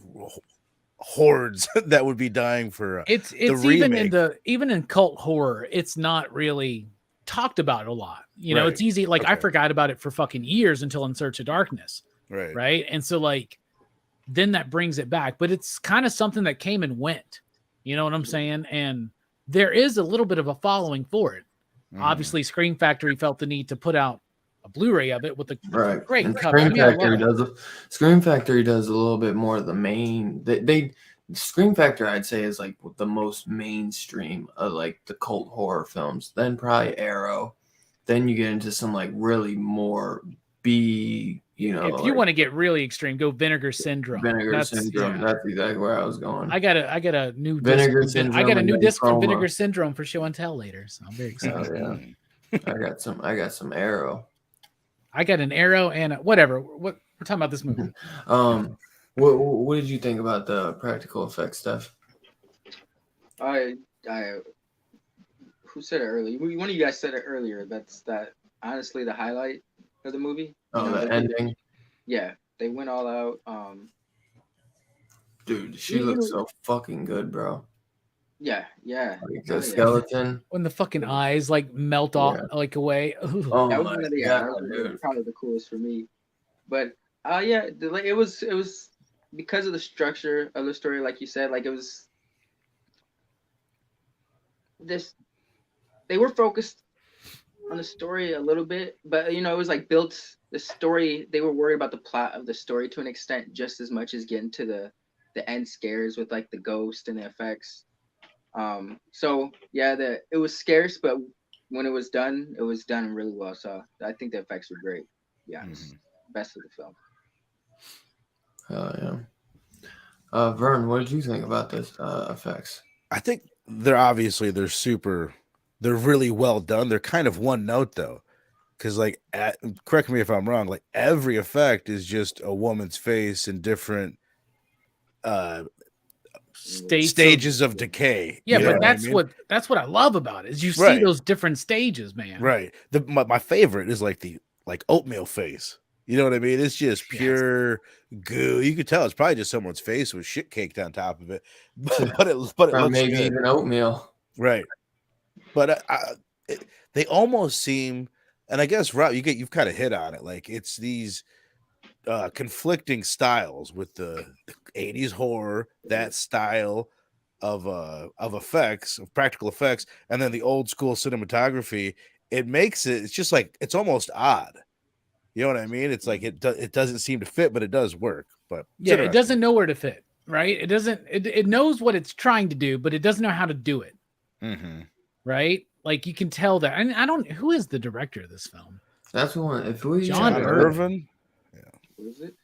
S4: hordes that would be dying for
S2: it's
S4: the remake.
S2: even in cult horror, it's not really talked about a lot. It's easy. Like I forgot about it for fucking years until In Search of Darkness. Right. And so like then that brings it back, but it's kind of something that came and went. You know what I'm saying? And there is a little bit of a following for it. Obviously, Scream Factory felt the need to put out a Blu-ray of it with a great
S1: and
S2: cover.
S1: Scream Factory does a little bit more of the main. Scream Factory, I'd say, is like the most mainstream of like the cult horror films. Then probably Arrow. Then you get into some like really more B.
S2: If you want to get really extreme, go Vinegar Syndrome.
S1: Syndrome. That's exactly where I was going.
S2: I got a new
S1: Vinegar
S2: disc.
S1: Syndrome.
S2: I got a new disc from Vinegar Syndrome for show and tell later. So I'm very excited.
S1: Oh, yeah. I got some Arrow.
S2: I got an Arrow and whatever. What we're talking about this movie.
S1: What did you think about the practical effects stuff?
S3: I who said it earlier? One of you guys said it earlier. That's honestly the highlight of the movie.
S1: The ending.
S3: Yeah, they went all out.
S1: Dude, she looks so fucking good, bro.
S3: Yeah.
S1: Like the skeleton.
S2: When the fucking eyes like melt off like away. Ooh.
S1: Oh
S3: that was
S1: my
S3: one of the
S1: God,
S3: probably the coolest for me. But it was because of the structure of the story, like you said, like it was this. They were focused on the story a little bit, but it was like built the story, they were worried about the plot of the story to an extent just as much as getting to the end scares with like the ghost and the effects. So yeah, it was scarce, but when it was done really well. So I think the effects were great. Yeah, best of the film.
S1: Oh yeah. Vern, what did you think about this effects?
S4: I think they're really well done. They're kind of one note though, because like, correct me if I'm wrong. Like every effect is just a woman's face in different stages of decay.
S2: Yeah,
S4: you
S2: but
S4: know
S2: that's what I love about it is you see
S4: Right.
S2: those different stages, man.
S4: Right. My favorite is like the oatmeal face. You know what I mean? It's just pure goo. You could tell it's probably just someone's face with shit caked on top of it, but it
S1: Or
S4: looks
S1: maybe
S4: good.
S1: even oatmeal.
S4: Right. But they almost seem, and I guess Rob, you've kind of hit on it. Like it's these conflicting styles with the 80s horror, that style of effects, of practical effects, and then the old school cinematography. It makes it's just like it's almost odd. You know what I mean? It's like it doesn't seem to fit, but it does work. But
S2: yeah, it doesn't know where to fit, right? It knows what it's trying to do, but it doesn't know how to do it.
S4: Mm-hmm.
S2: Right? Like you can tell that. And who is the director of this film?
S1: That's one. If we
S2: John
S4: Irvin.
S3: Yeah. What is it?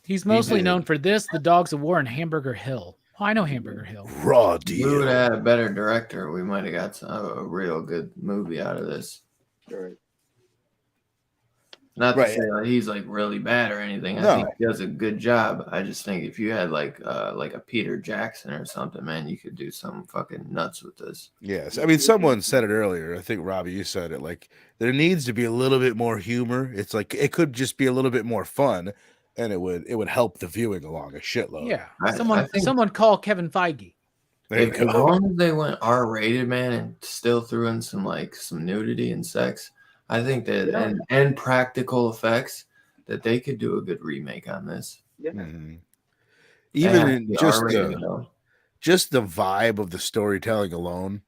S2: He's mostly known for this, The Dogs of War, and Hamburger Hill. Oh, I know Hamburger Hill.
S4: Raw
S1: deal. We would have had a better director. We might have got a real good movie out of this.
S3: Right.
S1: Not to say that he's like really bad or anything. I think he does a good job. I just think if you had like a Peter Jackson or something, man, you could do something fucking nuts with this.
S4: Yes. I mean, someone said it earlier. I think Robbie, you said it. Like there needs to be a little bit more humor. It's like it could just be a little bit more fun, and it would help the viewing along a shitload.
S2: Yeah. Someone call Kevin Feige.
S1: As long as they went R-rated, man, and still threw in some nudity and sex, I think that and practical effects that they could do a good remake on this.
S3: Yeah.
S4: Mm-hmm. Even in just the vibe of the storytelling alone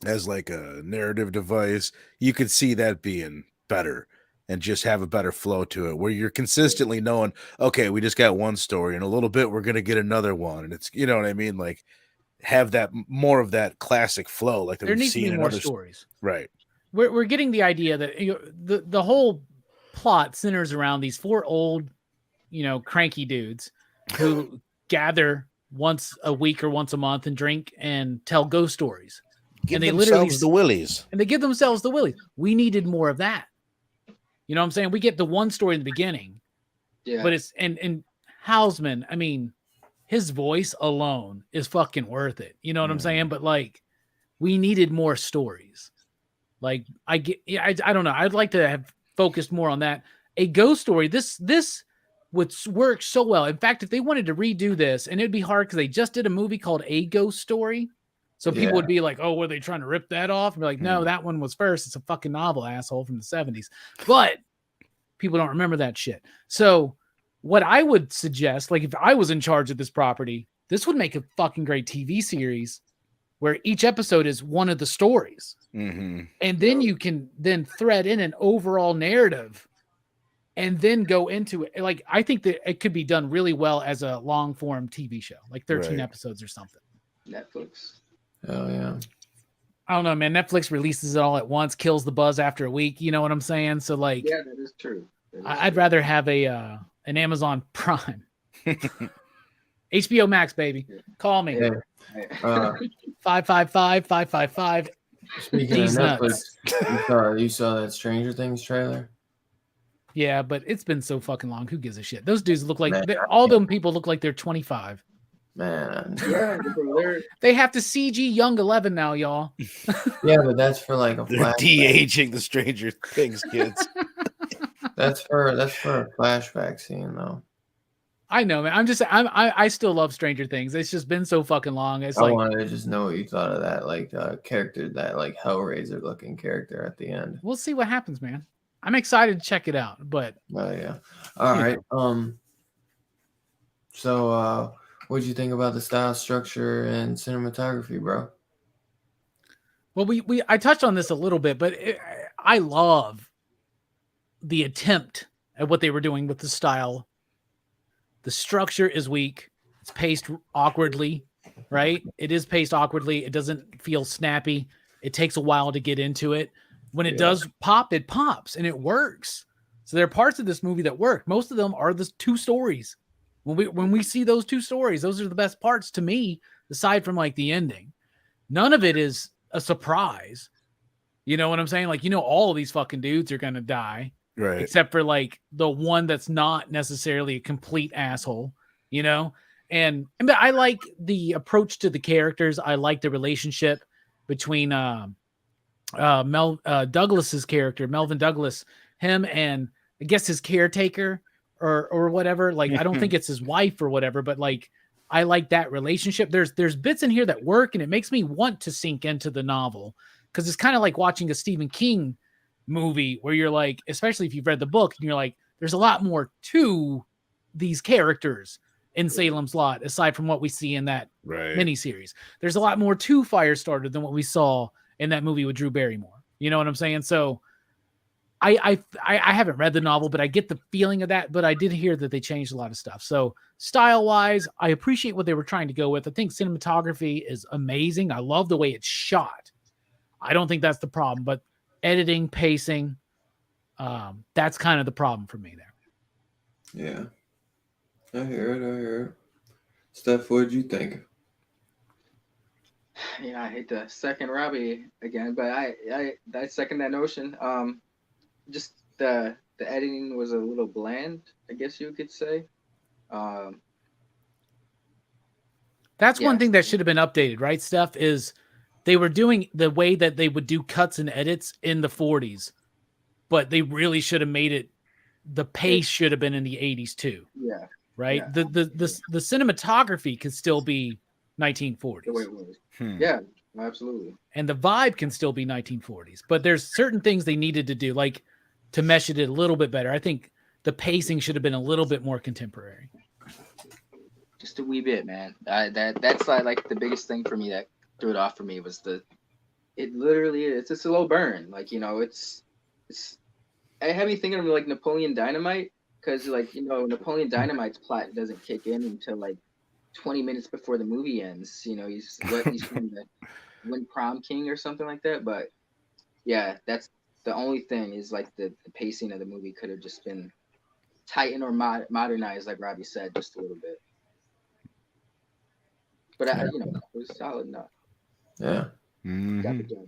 S4: as like a narrative device, you could see that being better and just have a better flow to it where you're consistently knowing, okay, we just got one story and a little bit we're going to get another one. And it's, you know what I mean? Like have that more of that classic flow. Like
S2: there needs to be more stories.
S4: Right.
S2: We're getting the idea that the whole plot centers around these four old, cranky dudes who gather once a week or once a month and drink and tell ghost stories.
S4: And they literally the willies.
S2: And they give themselves the willies. We needed more of that. You know what I'm saying? We get the one story in the beginning. Yeah. But it's and Houseman, I mean, his voice alone is fucking worth it. You know what I'm saying? But like we needed more stories. Like I don't know. I'd like to have focused more on that. A ghost story. This would work so well. In fact, if they wanted to redo this, and it'd be hard because they just did a movie called A Ghost Story, so people would be like, "Oh, were they trying to rip that off?" And be like, "No, that one was first. It's a fucking novel, asshole, from the '70s." But people don't remember that shit. So what I would suggest, like if I was in charge of this property, this would make a fucking great TV series where each episode is one of the stories.
S4: Mm-hmm.
S2: And then you can then thread in an overall narrative and then go into it. Like, I think that it could be done really well as a long form TV show, like 13 episodes or something.
S3: Netflix.
S1: Oh yeah.
S2: I don't know, man. Netflix releases it all at once, kills the buzz after a week. You know what I'm saying? So like,
S3: yeah, that is true.
S2: I'd rather have an Amazon Prime, HBO Max, baby. Call me. 555-555.
S1: Speaking of Netflix, you saw that Stranger Things trailer?
S2: Yeah, but it's been so fucking long. Who gives a shit? Those dudes look like all them people look like they're 25.
S1: Man,
S3: yeah,
S2: they have to CG Young 11 now, y'all.
S1: Yeah, but that's for like
S4: they're de-aging the Stranger Things kids.
S1: That's for a flashback scene though.
S2: I know, man. I still love Stranger Things. It's just been so fucking long. I
S1: wanted to just know what you thought of that character, that like Hellraiser looking character at the end.
S2: We'll see what happens, man. I'm excited to check it out, but
S1: oh yeah. All right. So what'd you think about the style, structure, and cinematography, bro?
S2: Well, I touched on this a little bit, but I love the attempt at what they were doing with the style. The structure is weak. It's paced awkwardly, right? It is paced awkwardly. It doesn't feel snappy. It takes a while to get into it. When it does pop, it pops and it works. So there are parts of this movie that work. Most of them are the two stories. When we see those two stories, those are the best parts to me, aside from like the ending. None of it is a surprise. You know what I'm saying? Like, all of these fucking dudes are going to die.
S4: Right.
S2: Except for like the one that's not necessarily a complete asshole, And I like the approach to the characters. I like the relationship between Douglas's character, Melvin Douglas, him and I guess his caretaker or whatever. Like, I don't think it's his wife or whatever, but like, I like that relationship. There's bits in here that work, and it makes me want to sink into the novel, because it's kind of like watching a Stephen King movie where you're like, especially if you've read the book, and you're like, there's a lot more to these characters in Salem's Lot aside from what we see in that miniseries. There's a lot more to Firestarter than what we saw in that movie with Drew Barrymore. You know what I'm saying? So I haven't read the novel, but I get the feeling of that. But I did hear that they changed a lot of stuff. So style wise, I appreciate what they were trying to go with. I think cinematography is amazing. I love the way it's shot. I don't think that's the problem, but editing, pacing, that's kind of the problem for me there.
S1: Yeah. I hear it. Steph, what did you think?
S3: Yeah, I hate to second Robbie again, but I second that notion. Just the editing was a little bland, I guess you could say.
S2: That's one thing that should have been updated, right, Steph? Is they were doing the way that they would do cuts and edits in the 40s, but they really should have made it. The pace should have been in the 80s too.
S3: Yeah.
S2: Right.
S3: Yeah.
S2: The cinematography could still be 1940s.
S3: The way it was. Yeah, absolutely.
S2: And the vibe can still be 1940s, but there's certain things they needed to do, like to mesh it a little bit better. I think the pacing should have been a little bit more contemporary.
S3: Just a wee bit, man. That's like the biggest thing for me that threw it off for me was it's a slow burn. Like, it's I had me thinking of like Napoleon Dynamite, because like, Napoleon Dynamite's plot doesn't kick in until like 20 minutes before the movie ends. He's trying to win prom king or something like that. But yeah, that's the only thing, is like the pacing of the movie could have just been tightened or modernized, like Robbie said, just a little bit. But it was solid enough.
S1: Yeah.
S3: Got the job.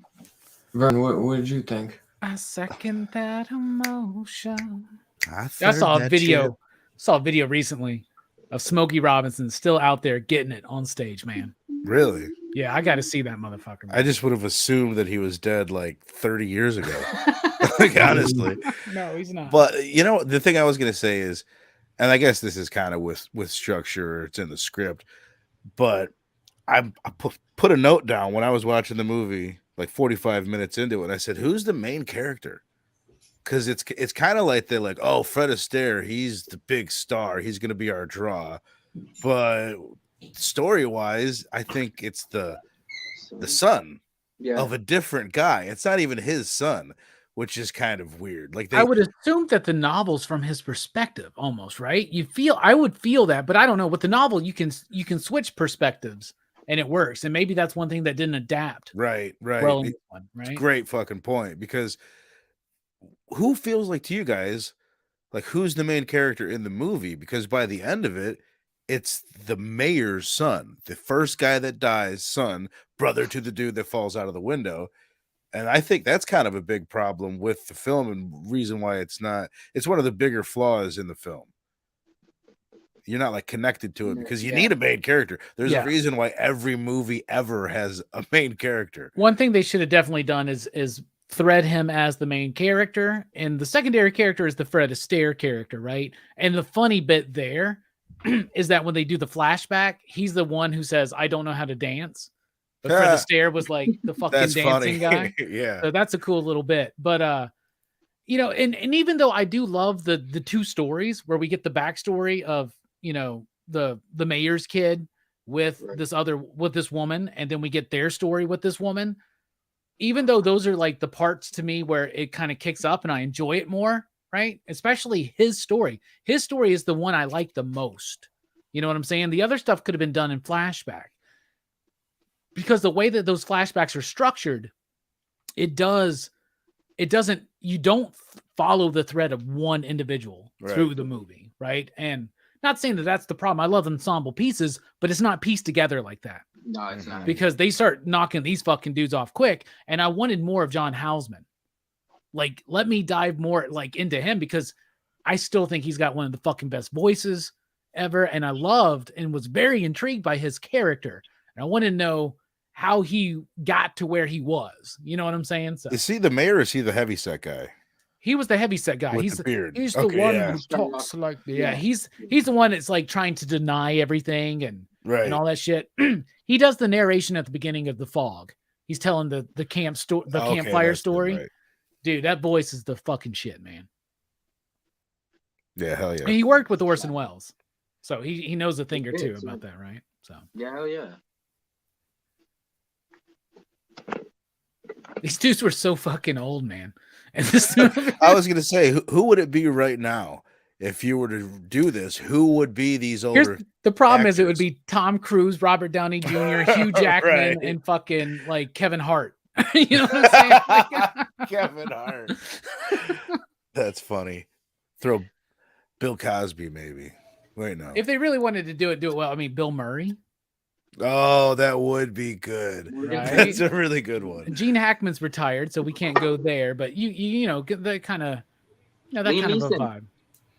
S1: Vern, what did you think?
S2: I second that emotion.
S4: I
S2: saw a video recently of Smokey Robinson still out there getting it on stage, man.
S4: Really?
S2: Yeah, I got to see that motherfucker, man.
S4: I just would have assumed that he was dead like 30 years ago. Like, honestly.
S2: No, he's not.
S4: But the thing I was going to say is, and I guess this is kind of with structure, it's in the script, but I put a note down when I was watching the movie, like 45 minutes into it. I said, who's the main character? Because it's kind of like they're like, oh, Fred Astaire, he's the big star. He's going to be our draw. But story-wise, I think it's the son of a different guy. It's not even his son, which is kind of weird. Like,
S2: I would assume that the novel's from his perspective almost, right? I would feel that, but I don't know. With the novel, you can switch perspectives and it works. And maybe that's one thing that didn't adapt.
S4: Right.
S2: Well, in this one, right?
S4: Great fucking point. Because who feels like, to you guys, like, who's the main character in the movie? Because by the end of it, it's the mayor's son, the first guy that dies, son, brother to the dude that falls out of the window. And I think that's kind of a big problem with the film, and reason why it's one of the bigger flaws in the film. You're not like connected to it because you need a main character. There's a reason why every movie ever has a main character.
S2: One thing they should have definitely done is thread him as the main character, and the secondary character is the Fred Astaire character, right? And the funny bit there is that when they do the flashback, he's the one who says, "I don't know how to dance." But Fred Astaire was like the fucking dancing guy.
S4: Yeah.
S2: So that's a cool little bit. But and even though I do love the two stories where we get the backstory of, the mayor's kid with this woman, and then we get their story with this woman, even though those are like the parts to me where it kind of kicks up and I enjoy it more, right? Especially his story. His story is the one I like the most. You know what I'm saying? The other stuff could have been done in flashback. Because the way that those flashbacks are structured, you don't follow the thread of one individual through the movie, right? And not saying that that's the problem. I love ensemble pieces, but it's not pieced together like that.
S3: No, it's not.
S2: Because they start knocking these fucking dudes off quick. And I wanted more of John Houseman. Like, let me dive more like into him, because I still think he's got one of the fucking best voices ever. And I loved and was very intrigued by his character. And I want to know how he got to where he was. You know what I'm saying? So,
S4: Is he the mayor or is he the heavyset guy?
S2: he was the heavyset guy.
S4: With
S2: He's
S4: the beard.
S2: He's
S4: Okay,
S2: the one
S4: yeah.
S2: who talks like he's the one that's like trying to deny everything and all that shit. He does the narration at the beginning of The Fog. He's telling the campfire story.
S4: Right.
S2: Dude, that voice is the fucking shit, man.
S4: Yeah, hell yeah.
S2: And he worked with Orson Welles, so he knows a thing or two about that, right? So
S3: Yeah, hell yeah.
S2: these dudes were so fucking old, man. And
S4: I was gonna say, who would it be right now if you were to do this? Who would be these older?
S2: The problem
S4: actors?
S2: is it would be Tom Cruise, Robert Downey Jr., Hugh Jackman, and fucking like Kevin Hart. You know what I'm saying?
S4: Kevin Hart. That's funny. Throw Bill Cosby, maybe. Wait, no.
S2: If they really wanted to do it well. I mean, Bill Murray.
S4: Oh, that would be good.
S2: Right?
S4: That's a really good one.
S2: Gene Hackman's retired, so we can't go there. But you know, get that kind of, that
S3: Liam
S2: kind of a
S3: Neeson.
S2: vibe.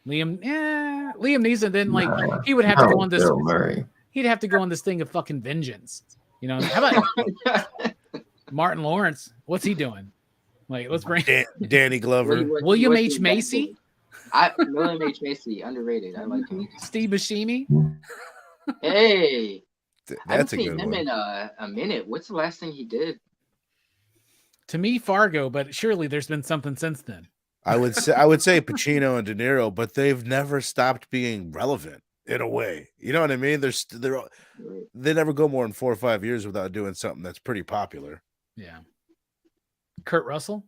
S2: Liam Neeson. Then like he would have to go on this.
S1: Bill Murray.
S2: He'd have to go on this thing of fucking vengeance. You know, how about Martin Lawrence? What's he doing? Like, let's bring
S4: Danny Glover.
S2: William H. Macy.
S3: William H. Macy, underrated. I like him.
S2: Steve Buscemi.
S3: Hey, I haven't
S4: That's a
S3: seen
S4: good
S3: him
S4: one.
S3: in a minute. What's the last thing he did?
S2: To me, Fargo, but surely there's been something since then.
S4: I would say Pacino and De Niro, but they've never stopped being relevant in a way. You know what I mean? They never go more than 4 or 5 years without doing something that's pretty popular.
S2: Yeah. Kurt Russell.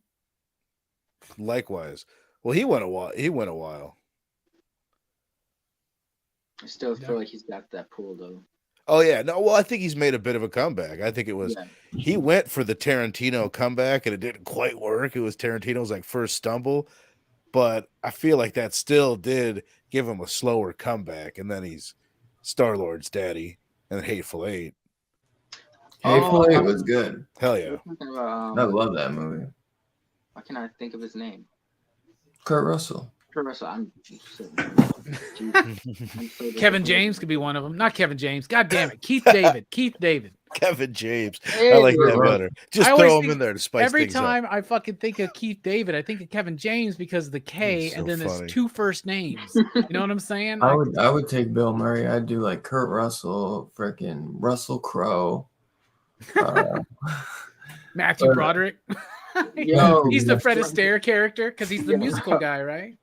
S4: Likewise. Well, he went a while.
S3: I still feel like he's got that pull though.
S4: Oh yeah, no. Well, I think he's made a bit of a comeback. I think it was he went for the Tarantino comeback, and it didn't quite work. It was Tarantino's like first stumble, but I feel like that still did give him a slower comeback. And then he's Star-Lord's daddy, and then Hateful Eight.
S1: Hateful Eight was good.
S4: Hell yeah!
S1: I love that movie.
S3: Why can't I think of his name?
S1: Kurt Russell.
S3: Kurt Russell. I'm so
S2: Kevin James could be one of them. Not Kevin James. God damn it. Keith David.
S4: Kevin James.
S3: Hey,
S4: I like that
S1: bro.
S4: better. Just
S2: I always
S4: throw him
S2: think
S4: in there to spice
S2: Every
S4: things up.
S2: time I fucking think of Keith David, I think of Kevin James because of the K,
S4: So
S2: and then
S4: funny.
S2: there's 2 first names. You know what I'm saying?
S1: I would take Bill Murray. I'd do like Kurt Russell, freaking Russell Crowe.
S2: Matthew Broderick.
S3: Yo,
S2: He's the Fred Astaire character because he's the musical guy, right?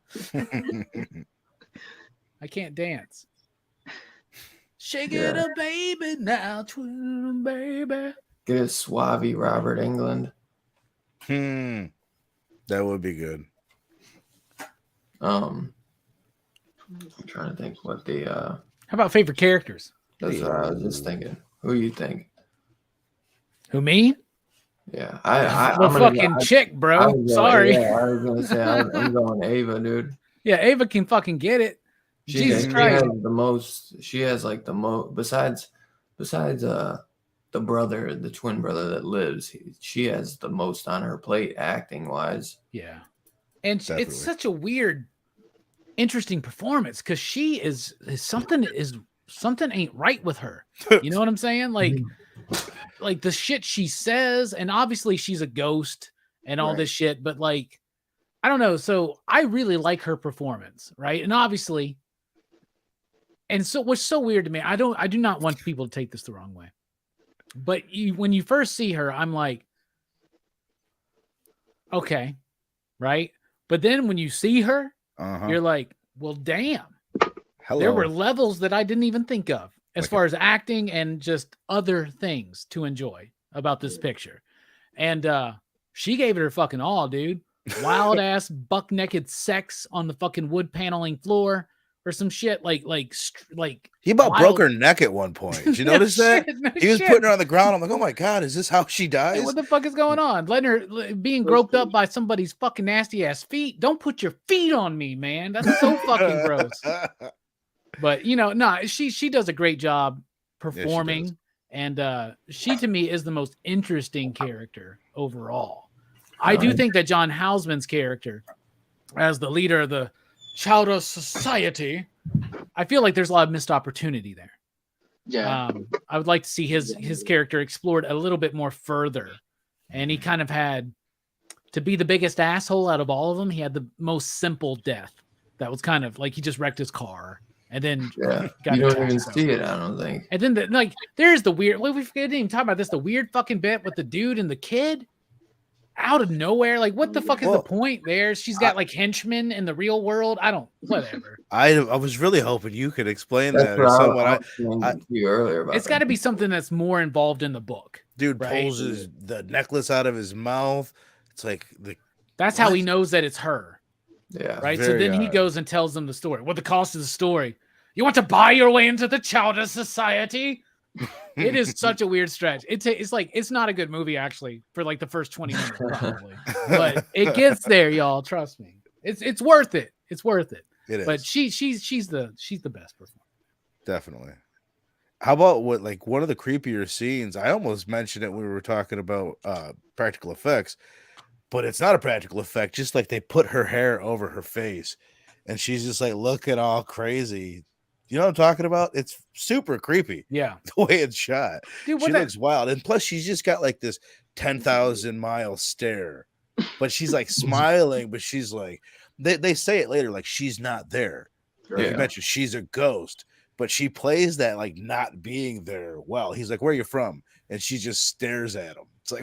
S2: I can't dance. Shake it up, baby, now, twiddle, baby.
S1: Get a suave Robert Englund.
S4: That would be good.
S1: I'm trying to think what the
S2: How about favorite characters?
S1: that's what I was just thinking. Who you think?
S2: Who, me?
S1: Yeah,
S2: The
S1: I'm
S2: fucking chick, bro. Sorry.
S1: Yeah, I was gonna say I'm going Ava, dude.
S2: Yeah, Ava can fucking get it. Jesus Christ.
S1: Has the most. She has like the most. Besides the brother, the twin brother that lives. She has the most on her plate, acting wise.
S2: Yeah, and
S4: Definitely.
S2: it's such a weird, interesting performance because she is something ain't right with her. You know what I'm saying? Like the shit she says, and obviously she's a ghost and all this shit, but like, I don't know. So I really like her performance, right? And obviously, and so what's so weird to me, I do not want people to take this the wrong way, but when you first see her, I'm like, okay, right? But then when you see her, you're like, well, damn.
S4: Hello.
S2: There were levels that I didn't even think of as far as acting and just other things to enjoy about this picture. And she gave it her fucking all, dude. wild ass buck naked sex on the fucking wood paneling floor or some shit like
S4: He about broke
S2: wild-
S4: her neck at one point. Did you
S2: No
S4: notice that?
S2: shit, no
S4: He was
S2: shit.
S4: putting her on the ground. I'm like, oh my God, is this how she
S2: Hey,
S4: dies?
S2: what the fuck is going on? Letting her being groped up by somebody's fucking nasty ass feet. Don't put your feet on me, man. That's so fucking gross. But she does a great job performing, and she to me is the most interesting character overall. I do think that John Houseman's character, as the leader of the Chowder Society, I feel like there's a lot of missed opportunity there.
S3: Yeah.
S2: I would like to see his character explored a little bit more further, and he kind of had to be the biggest asshole out of all of them. He had the most simple death. That was kind of like he just wrecked his car. And then
S1: you
S2: got
S1: don't
S2: attacked,
S1: even
S2: so.
S1: see it, I don't think.
S2: And then there's the weird. We didn't even talk about this. The weird fucking bit with the dude and the kid out of nowhere. Like, what the fuck is the point there? She's got like henchmen in the real world. I don't. Whatever.
S4: I was really hoping you could explain
S1: That's
S4: that or
S1: what
S4: someone.
S1: I was saying to you earlier about
S2: It's got to be something that's more involved in the book.
S4: Dude
S2: right?
S4: pulls the necklace out of his mouth. It's like
S2: That's how he knows that it's her.
S1: Yeah.
S2: Right. So
S4: Very
S2: then he
S4: odd.
S2: goes and tells them the story. What the cost of the story? You want to buy your way into the Chowder Society? It is such a weird stretch. It's like it's not a good movie actually for like the first 20 minutes probably, but it gets there, y'all. Trust me. It's worth it. It's worth it.
S4: It is.
S2: But she's the best performer.
S4: Definitely. How about one of the creepier scenes? I almost mentioned it when we were talking about practical effects, but it's not a practical effect. Just like they put her hair over her face, and she's just like looking all crazy. You know what I'm talking about? It's super creepy.
S2: Yeah,
S4: the way it's shot.
S2: dude.
S4: She looks wild, and plus she's just got like this 10,000-mile stare, but she's like smiling. But she's like, they say it later, like she's not there. Like you mentioned, she's a ghost. But she plays that like not being there well. He's like, "Where are you from?" And she just stares at him. It's like,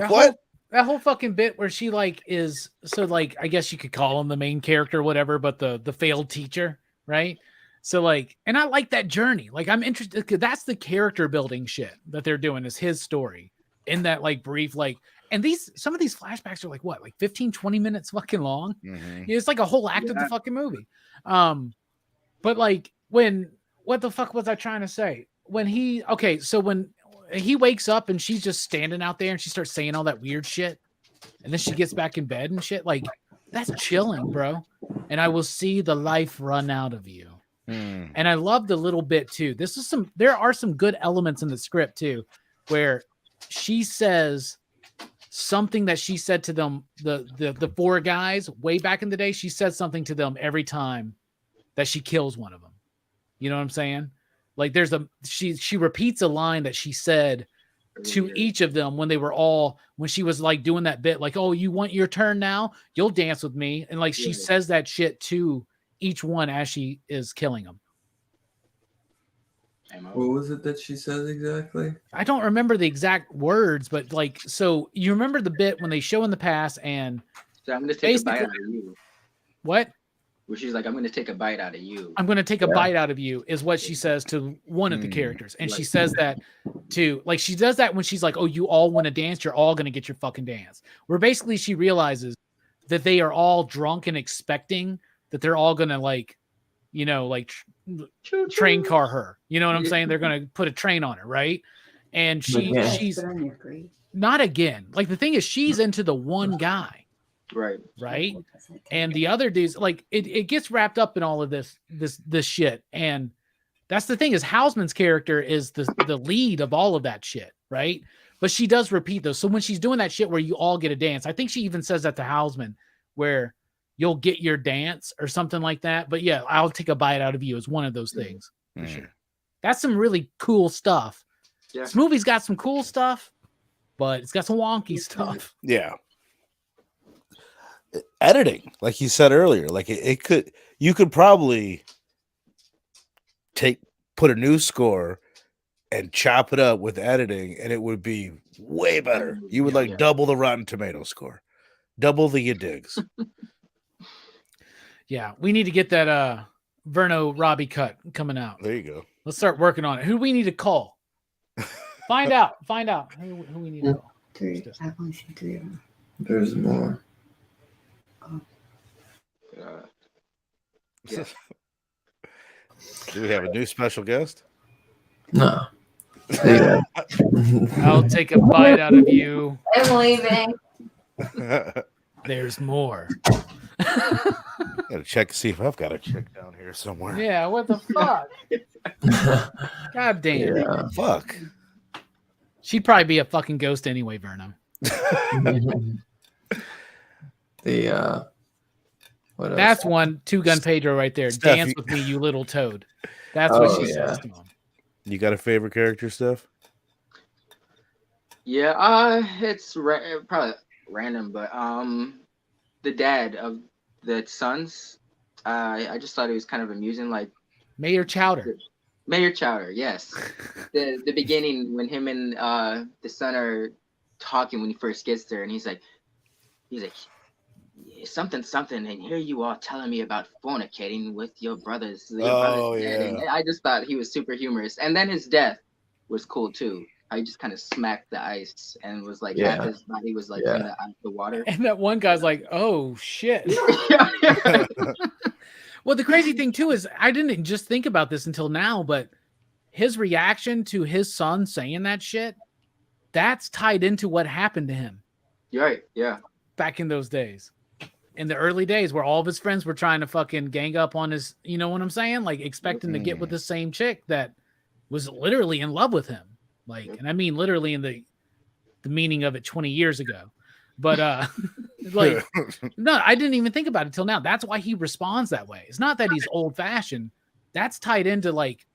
S2: that whole fucking bit where she like is so like I guess you could call him the main character, or whatever, but the failed teacher, right? So like, and I like that journey. Like I'm interested because that's the character building shit that they're doing is his story in that like brief like. And some of these flashbacks are like what, like 15, 20 minutes fucking long.
S4: Mm-hmm.
S2: It's like a whole act of the fucking movie. But like what the fuck was I trying to say? When he wakes up and she's just standing out there and she starts saying all that weird shit. And then she gets back in bed and shit. Like, that's chilling, bro. And I will see the life run out of you.
S4: Mm.
S2: And I love the little bit too. There are some good elements in the script too, where she says something that she said to them, the four guys way back in the day. She said something to them every time that she kills one of them. You know what I'm saying? Like she repeats a line that she said to each of them when she was like doing that bit, like, oh, you want your turn now? You'll dance with me. And like, she says that shit to each one as she is killing them.
S1: What was it that she says exactly?
S2: I don't remember the exact words, but like, so you remember the bit when they show in the past and
S3: so I'm going to take a bite out of you.
S2: What?
S3: Where she's like, I'm going to take a bite out of you.
S2: I'm going to take a bite out of you is what she says to one of the characters. And she says that to, like, she does that when she's like, oh, you all want to dance. You're all going to get your fucking dance. Where basically she realizes that they are all drunk and expecting that they're all going to like, you know, like train car her. You know what I'm saying? They're going to put a train on her. Right. And she's not again. Like the thing is she's into the one guy. Right. And the other dudes, like it gets wrapped up in all of this shit. And that's the thing is Houseman's character is the lead of all of that shit. Right. But she does repeat those. So when she's doing that shit where you all get a dance, I think she even says that to Houseman where you'll get your dance or something like that. But yeah, I'll take a bite out of you is one of those things. For sure. That's some really cool stuff. Yeah. This movie's got some cool stuff, but it's got some wonky stuff.
S4: Yeah. Editing, like you said earlier, like you could probably put a new score and chop it up with editing and it would be way better. You would double the Rotten Tomato score, double the digs.
S2: Yeah, we need to get that Verno Robbie cut coming out.
S4: There you go.
S2: Let's start working on it. Who do we need to call? Find out who we need to call.
S5: I've only seen 3 of them.
S1: There's more.
S3: Yeah.
S4: Do we have a new special guest?
S1: No. Yeah.
S2: I'll take a bite out of you.
S5: I'm leaving.
S2: There's more.
S4: Gotta check to see if I've got a chick down here somewhere.
S2: Yeah, what the fuck? God damn.
S1: Yeah.
S4: Fuck.
S2: She'd probably be a fucking ghost anyway, Verno.
S1: The what else?
S2: That's one Two-Gun Pedro right there.
S4: Steph,
S2: Dance
S4: you-
S2: with me, you little toad. That's what
S1: Oh,
S2: she
S1: yeah.
S2: says to him.
S4: You got a favorite character, Steph?
S3: Yeah, it's probably random, but the dad of the sons, I just thought it was kind of amusing, like
S2: Mayor Chowder.
S3: Mayor Chowder. Yes, the beginning when him and the son are talking when he first gets there, and he's like something, and here you are telling me about fornicating with your brothers.
S4: Oh, yeah.
S3: And I just thought he was super humorous, and then his death was cool too. I just kind of smacked the ice and was like, half his body was like in the water.
S2: And that one guy's like, oh shit. Well, the crazy thing too is I didn't just think about this until now, but his reaction to his son saying that shit, that's tied into what happened to him.
S3: You're right. Yeah.
S2: Back in those days. In the early days where all of his friends were trying to fucking gang up on his, you know what I'm saying? Like expecting to get with the same chick that was literally in love with him. Like, and I mean literally in the meaning of it 20 years ago. But like, no, I didn't even think about it till now. That's why he responds that way. It's not that he's old fashioned. That's tied into like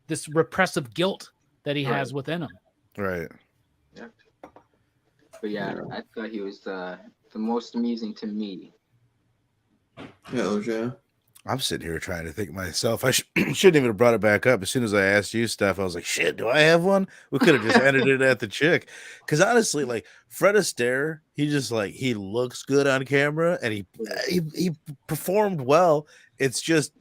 S2: this repressive guilt that he has within him.
S4: Right.
S3: Yeah. But yeah, I thought he was the most amusing to me.
S1: Yeah.
S4: I'm sitting here trying to think myself. I shouldn't even have brought it back up. As soon as I asked you stuff, I was like, shit, do I have one? We could have just ended it at the chick. Because honestly, like Fred Astaire, he looks good on camera and he performed well. It's just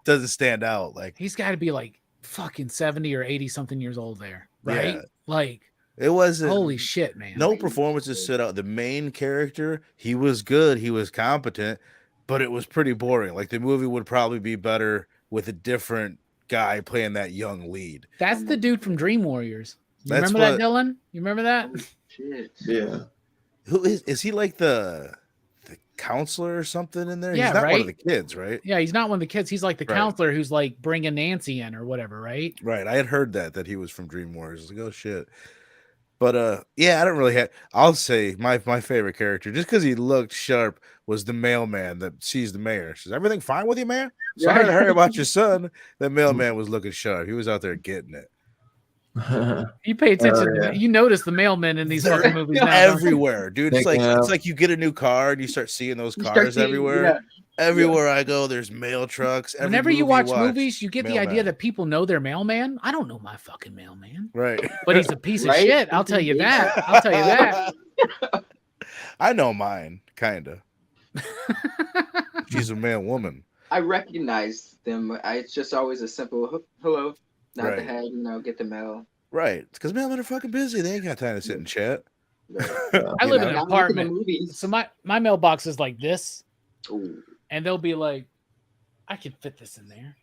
S4: doesn't stand out. Like
S2: He's got to be like fucking 70 or 80 something years old there. Right?
S4: Yeah.
S2: Like
S4: it wasn't.
S2: Holy shit, man.
S4: No performances stood out. The main character, he was good. He was competent. But it was pretty boring. Like the movie would probably be better with a different guy playing that young lead.
S2: That's the dude from Dream Warriors. You
S4: That's
S2: remember that, Dylan? You remember that?
S3: Shit.
S1: Yeah.
S4: Who is he like the counselor or something in there?
S2: Yeah,
S4: He's not one
S2: right?
S4: of the kids, right?
S2: Yeah, he's not one of the kids. He's like the
S4: Right.
S2: counselor who's like bringing Nancy in or whatever, right?
S4: Right. I had heard that he was from Dream Warriors. I was like, oh shit. But yeah, I don't really have. I'll say my favorite character, just because he looked sharp, was the mailman that sees the mayor. Says, "Everything fine with you, man?" Sorry to hear about your son. That mailman was looking sharp. He was out there getting it
S2: You pay attention.
S1: Oh, yeah.
S2: You notice the mailmen in these fucking movies now. don't you?
S4: everywhere, dude. It's like you get a new car and you start seeing those cars everywhere.
S3: Yeah.
S4: Everywhere I go, there's mail trucks. Every
S2: Whenever you
S4: movie
S2: watch movies, you get the idea
S4: mailman.
S2: that people know their mailman. I don't know my fucking mailman,
S4: Right?
S2: but he's a piece of
S3: Right?
S2: shit. I'll tell you that. I'll tell you that.
S4: I know mine, kind of. She's a man woman.
S3: I recognize them. It's just always a simple hello, not the
S4: Right.
S3: head, get the mail.
S4: Right. It's because mailmen are fucking busy. They ain't got time to sit and chat.
S2: I live in
S3: Not like
S2: an
S3: the
S2: apartment,
S3: movies.
S2: so my mailbox is like this,
S3: Ooh.
S2: and they'll be like, I can fit this in there.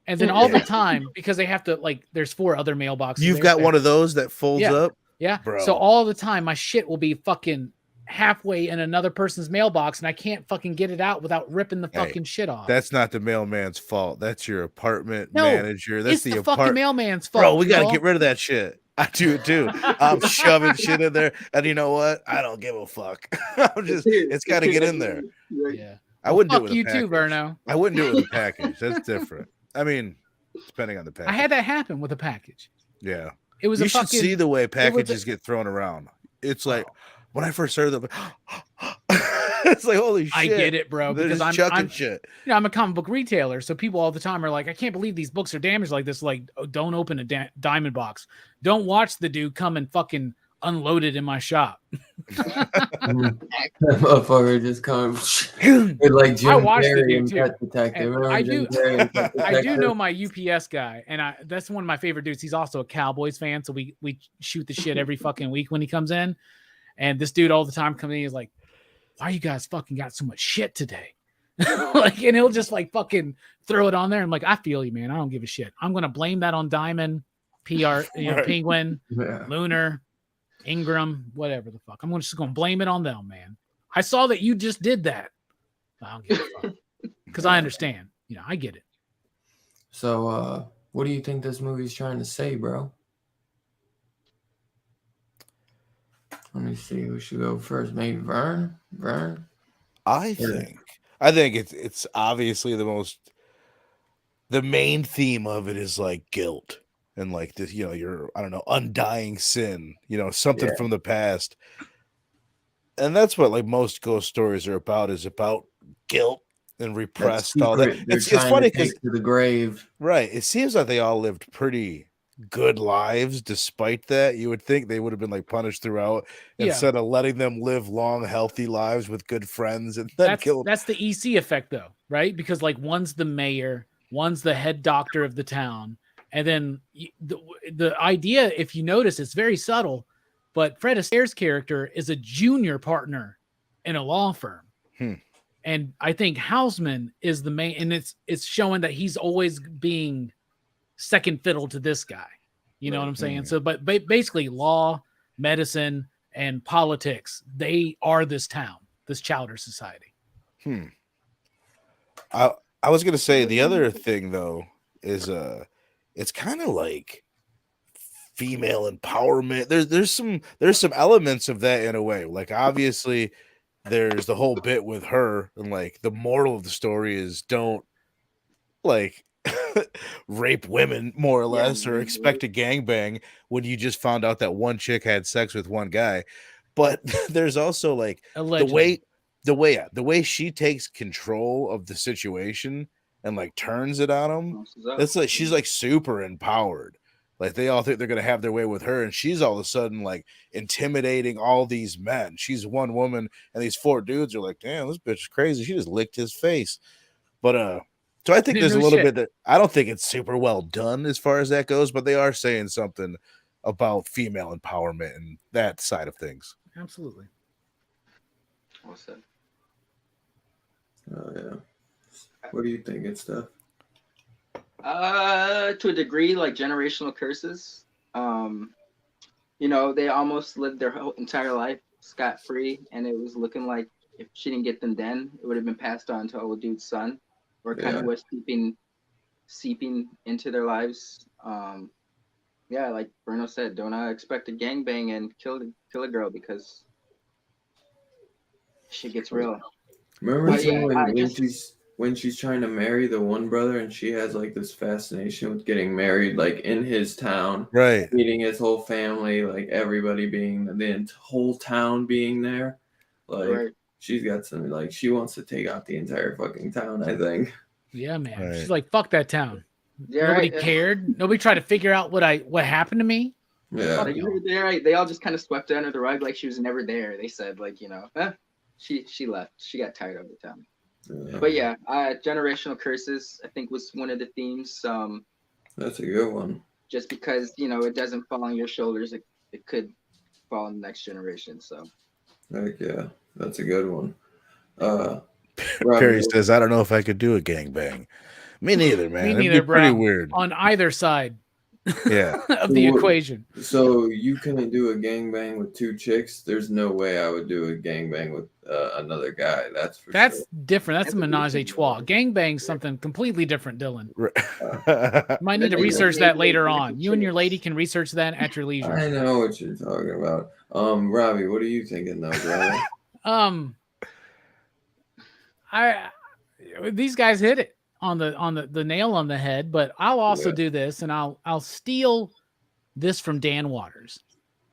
S2: And then all the time, because they have to like, there's 4 other mailboxes.
S4: You've got one of those that folds
S2: Yeah.
S4: up.
S2: Yeah.
S4: Bro.
S2: So all the time, my shit will be fucking halfway in another person's mailbox, and I can't fucking get it out without ripping the
S4: Hey,
S2: fucking shit off.
S4: That's not the mailman's fault. That's your apartment
S2: No,
S4: manager. That's
S2: it's the fucking
S4: apartment.
S2: mailman's fault.
S4: Bro, we got to
S2: y'all.
S4: get rid of that shit. I do it too. I'm shoving shit in there. And you know what? I don't give a fuck. It's got to get in there.
S2: Yeah.
S4: I wouldn't do it
S2: Fuck
S4: with
S2: you
S4: a package.
S2: too, Verno.
S4: I wouldn't do it with a package. That's different. I mean, depending on the package.
S2: I had that happen with a package.
S4: Yeah.
S2: It was
S4: You
S2: a
S4: should
S2: fucking.
S4: see the way packages get thrown around. It's like when I first heard them, it's like holy shit.
S2: I get it, bro.
S4: They're
S2: Because
S4: just chucking shit.
S2: I'm a comic book retailer, so people all the time are like, I can't believe these books are damaged like this. Like, oh, don't open a diamond box. Don't watch the dude come and fucking unload it in my shop.
S1: That motherfucker just comes with like Jim
S2: I watched the
S1: Carrey
S2: dude,
S1: and
S2: too.
S1: Pet Detective.
S2: And
S1: Remember
S2: I
S1: Jim
S2: do-
S1: Carrey and Pet
S2: I do
S1: Detective?
S2: know my UPS guy, and that's one of my favorite dudes. He's also a Cowboys fan, so we shoot the shit every fucking week when he comes in. And this dude all the time comes in, he's like, why you guys fucking got so much shit today? Like, and he'll just like fucking throw it on there. I'm like, I feel you, man. I don't give a shit. I'm gonna blame that on Diamond, PR,
S4: Right.
S2: Penguin,
S1: Yeah.
S2: Lunar, Ingram, whatever the fuck. I'm just gonna blame it on them, man. I saw that you just did that. I don't give a fuck. Because I understand. I get it.
S1: So, what do you think this movie's trying to say, bro? Let me see who should go first. Maybe Vern.
S4: I think it's obviously the main theme of it is like guilt and like this, your undying sin, something
S1: Yeah.
S4: from the past. And that's what like most ghost stories are about, is about guilt and repressed all that. It's funny because
S1: to the grave.
S4: right, it seems like they all lived pretty good lives despite that. You would think they would have been like punished throughout instead of letting them live long, healthy lives with good friends and then killed.
S2: That's the EC effect though, right? Because like one's the mayor, one's the head doctor of the town, and then the idea, if you notice, it's very subtle, but Fred Astaire's character is a junior partner in a law firm. And I think Houseman is the main, and it's showing that he's always being second fiddle to this guy. You know what I'm saying? So, but basically law, medicine, and politics, they are this town, this Chowder Society.
S4: I was gonna say the other thing though is it's kind of like female empowerment. There's some elements of that in a way. Like obviously there's the whole bit with her, and like the moral of the story is don't like rape women more or less, or expect a gangbang when you just found out that one chick had sex with one guy. But there's also like
S2: Allegedly.
S4: the way she takes control of the situation and like turns it on him. It's like she's like super empowered. Like they all think they're gonna have their way with her, and she's all of a sudden like intimidating all these men. She's one woman, and these four dudes are like, "Damn, this bitch is crazy. She just licked his face." But so I think there's a little bit that I don't think it's super well done as far as that goes, but they are saying something about female empowerment and that side of things.
S2: Absolutely.
S3: What's that?
S1: Oh yeah. What do you think and stuff?
S3: To a degree, like generational curses. They almost lived their whole entire life scot-free, and it was looking like if she didn't get them then, it would have been passed on to old dude's son, or kind of was seeping into their lives. Like Bruno said, don't expect a gangbang and kill a girl, because shit gets real.
S1: Remember when she's trying to marry the one brother, and she has like this fascination with getting married like in his town,
S4: right?
S1: Meeting his whole family, like everybody being the whole town being there. Like she's got some, like she wants to take out the entire fucking town, I think.
S2: Yeah, man.
S4: Right.
S2: She's like, fuck that town.
S3: Yeah,
S2: Nobody cared. Nobody tried to figure out what happened to me.
S1: Yeah.
S3: Like, they all just kind of swept it under the rug like she was never there. They said like, she left. She got tired of the town. But yeah, generational curses, I think, was one of the themes.
S1: That's a good one.
S3: Just because, it doesn't fall on your shoulders, it could fall on the next generation. So
S1: Heck yeah, that's a good one.
S4: Perry says, I don't know if I could do a gangbang. Me neither, man.
S2: Me neither,
S4: It'd be pretty
S2: bro.
S4: weird.
S2: On either side
S4: Yeah.
S2: of the equation.
S1: So you couldn't do a gangbang with two chicks? There's no way I would do a gangbang with another guy. That's sure.
S2: Different. That's a menage a trois. Gangbang's something completely different, Dylan. You might need to research that later on. You and your lady can research that at your leisure.
S1: I know what you're talking about. Robbie, what are you thinking though, brother?
S2: These guys hit it on the nail on the head, but I'll also do this, and I'll steal this from Dan Waters,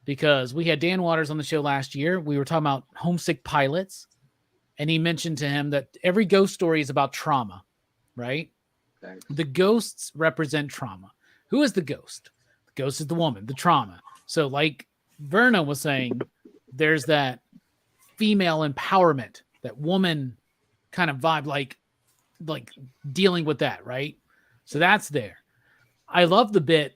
S2: because we had Dan Waters on the show last year. We were talking about homesick pilots, and he mentioned to him that every ghost story is about trauma, right?
S3: Thanks.
S2: The ghosts represent trauma. Who is the ghost? The ghost is the woman, the trauma. So like Verna was saying, there's that female empowerment, that woman kind of vibe, like dealing with that, right? So that's there. I love the bit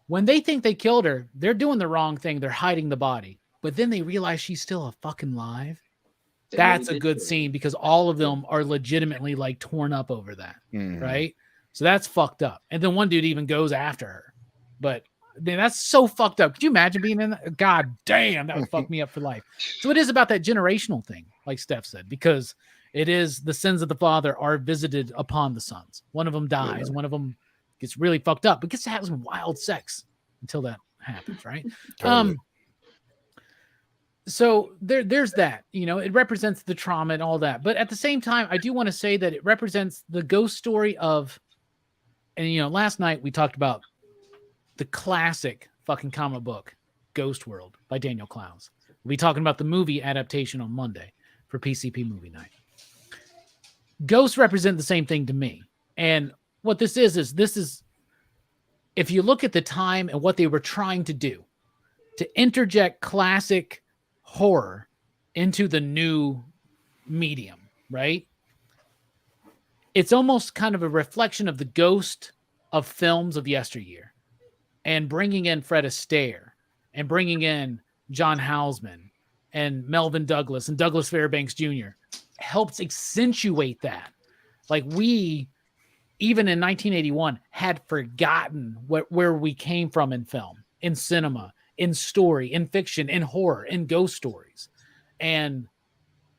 S2: when they think they killed her, they're doing the wrong thing. They're hiding the body, but then they realize she's still a fucking alive. That's
S3: really
S2: a
S3: did
S2: good
S3: do it.
S2: scene because all of them are legitimately like torn up over that,
S4: Mhm.
S2: right? So that's fucked up. And then one dude even goes after her. But man, that's so fucked up. Could you imagine being in that? God damn, that would fuck me up for life. So it is about that generational thing, like Steph said, because it is the sins of the father are visited upon the sons. One of them dies, one of them gets really fucked up, but gets to have some wild sex until that happens, right?
S4: Totally.
S2: So there's that, you know, it represents the trauma and all that. But at the same time, I do want to say that it represents the ghost story of, and you know, last night we talked about the classic fucking comic book Ghost World by Daniel Clowes. We'll be talking about the movie adaptation on Monday for PCP movie night. Ghosts represent the same thing to me. And what this is if you look at the time and what they were trying to do to interject classic horror into the new medium, right? It's almost kind of a reflection of the ghost of films of yesteryear, and bringing in Fred Astaire and bringing in John Houseman and Melvin Douglas and Douglas Fairbanks Jr. helps accentuate that. Like we, even in 1981, had forgotten where we came from in film, in cinema, in story, in fiction, in horror, in ghost stories. And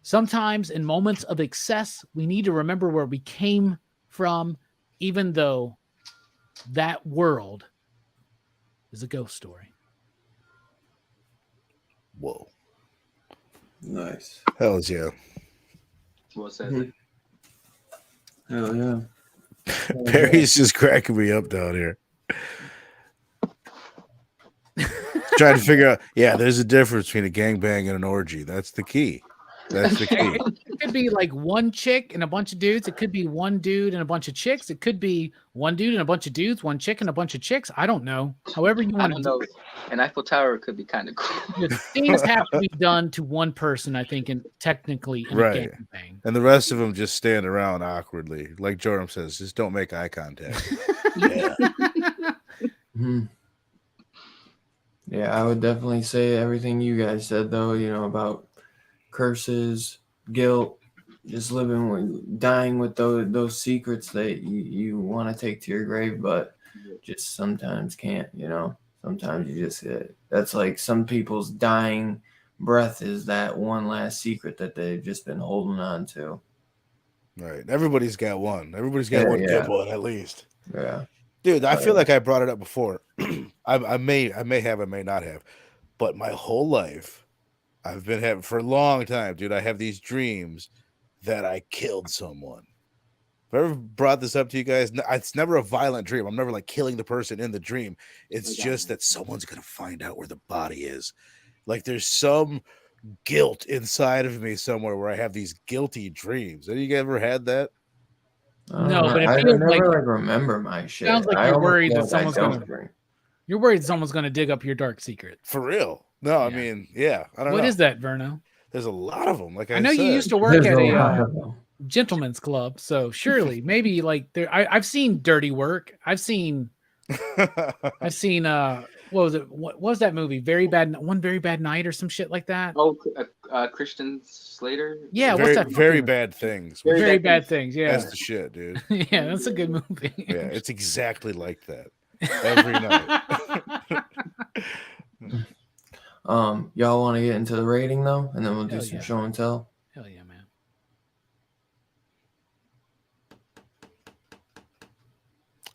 S2: sometimes in moments of excess, we need to remember where we came from, even though that world is a ghost story.
S4: Whoa.
S1: Nice.
S4: Hells yeah.
S3: Well said.
S1: Hell yeah.
S4: Perry's just cracking me up down here. Trying to figure out, yeah, there's a difference between a gangbang and an orgy. That's the key. That's the key.
S2: It could be like one chick and a bunch of dudes. It could be one dude and a bunch of chicks. It could be one dude and a bunch of dudes, one chick and a bunch of chicks. I don't know. However you
S3: I
S2: want to
S3: don't
S2: do
S3: know. An Eiffel Tower could be kind of cool.
S2: it. Things have to be done to one person, I think, and technically in
S4: Right.
S2: a gangbang.
S4: And the rest of them just stand around awkwardly. Like Jordan says, just don't make eye contact. Yeah.
S1: Mhm. Yeah, I would definitely say everything you guys said, though, you know, about curses, guilt, just dying with those secrets that you want to take to your grave, but just sometimes can't, you know. Sometimes you just that's like some people's dying breath is that one last secret that they've just been holding on to.
S4: Right. Everybody's got one. Everybody's got one good one at least.
S1: Yeah.
S4: Dude, I feel like I brought it up before. I may have, I may not have, but my whole life, I've been having for a long time, dude. I have these dreams that I killed someone. Have I ever brought this up to you guys? It's never a violent dream. I'm never like killing the person in the dream. It's just that someone's gonna find out where the body is. Like there's some guilt inside of me somewhere where I have these guilty dreams. Have you ever had that?
S2: No, but it
S1: I
S2: feels
S1: never
S2: like
S1: remember my shit.
S2: sounds like
S1: I
S2: you're
S1: almost
S2: worried
S1: feel
S2: that
S1: like
S2: someone's
S1: I don't
S2: gonna-
S1: drink.
S2: you're worried someone's going to dig up your dark secret.
S4: For real? No, I
S2: Yeah.
S4: mean, yeah. I don't know.
S2: What is that, Verno?
S4: There's a lot of them. Like
S2: I know
S4: said.
S2: you used to work
S1: There's
S2: at
S1: a lot
S2: a
S1: of them.
S2: gentleman's club, so surely maybe like there. I've seen dirty work. I've seen what was it? What was that movie? Very bad night or some shit like that.
S3: Oh, Christian Slater.
S2: Yeah,
S4: very,
S2: what's that?
S4: very bad things.
S2: Very bad things. Yeah,
S4: That's the shit, dude.
S2: yeah, that's a good movie.
S4: Yeah, it's exactly like that every night.
S1: Y'all want to get into the rating though, and then we'll do
S2: Hell
S1: some
S2: yeah.
S1: show and tell.
S2: Hell yeah, man.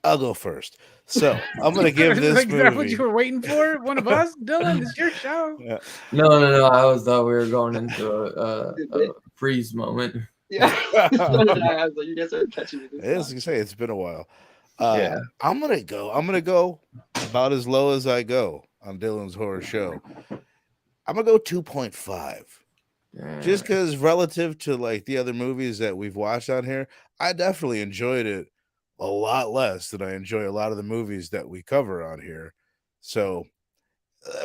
S4: I'll go first. So I'm gonna give this
S2: Like, is that what
S4: movie.
S2: you were waiting for? One of us, Dylan. It's your show.
S4: Yeah.
S1: No. I always thought we were going into a freeze moment.
S3: Yeah. I was like, you guys are catching me.
S4: As you say, it's been a while.
S1: Yeah.
S4: I'm gonna go about as low as I go on Dylan's horror show. I'm gonna go 2.5.
S1: Yeah.
S4: Just because relative to like the other movies that we've watched on here, I definitely enjoyed it a lot less than I enjoy a lot of the movies that we cover on here. So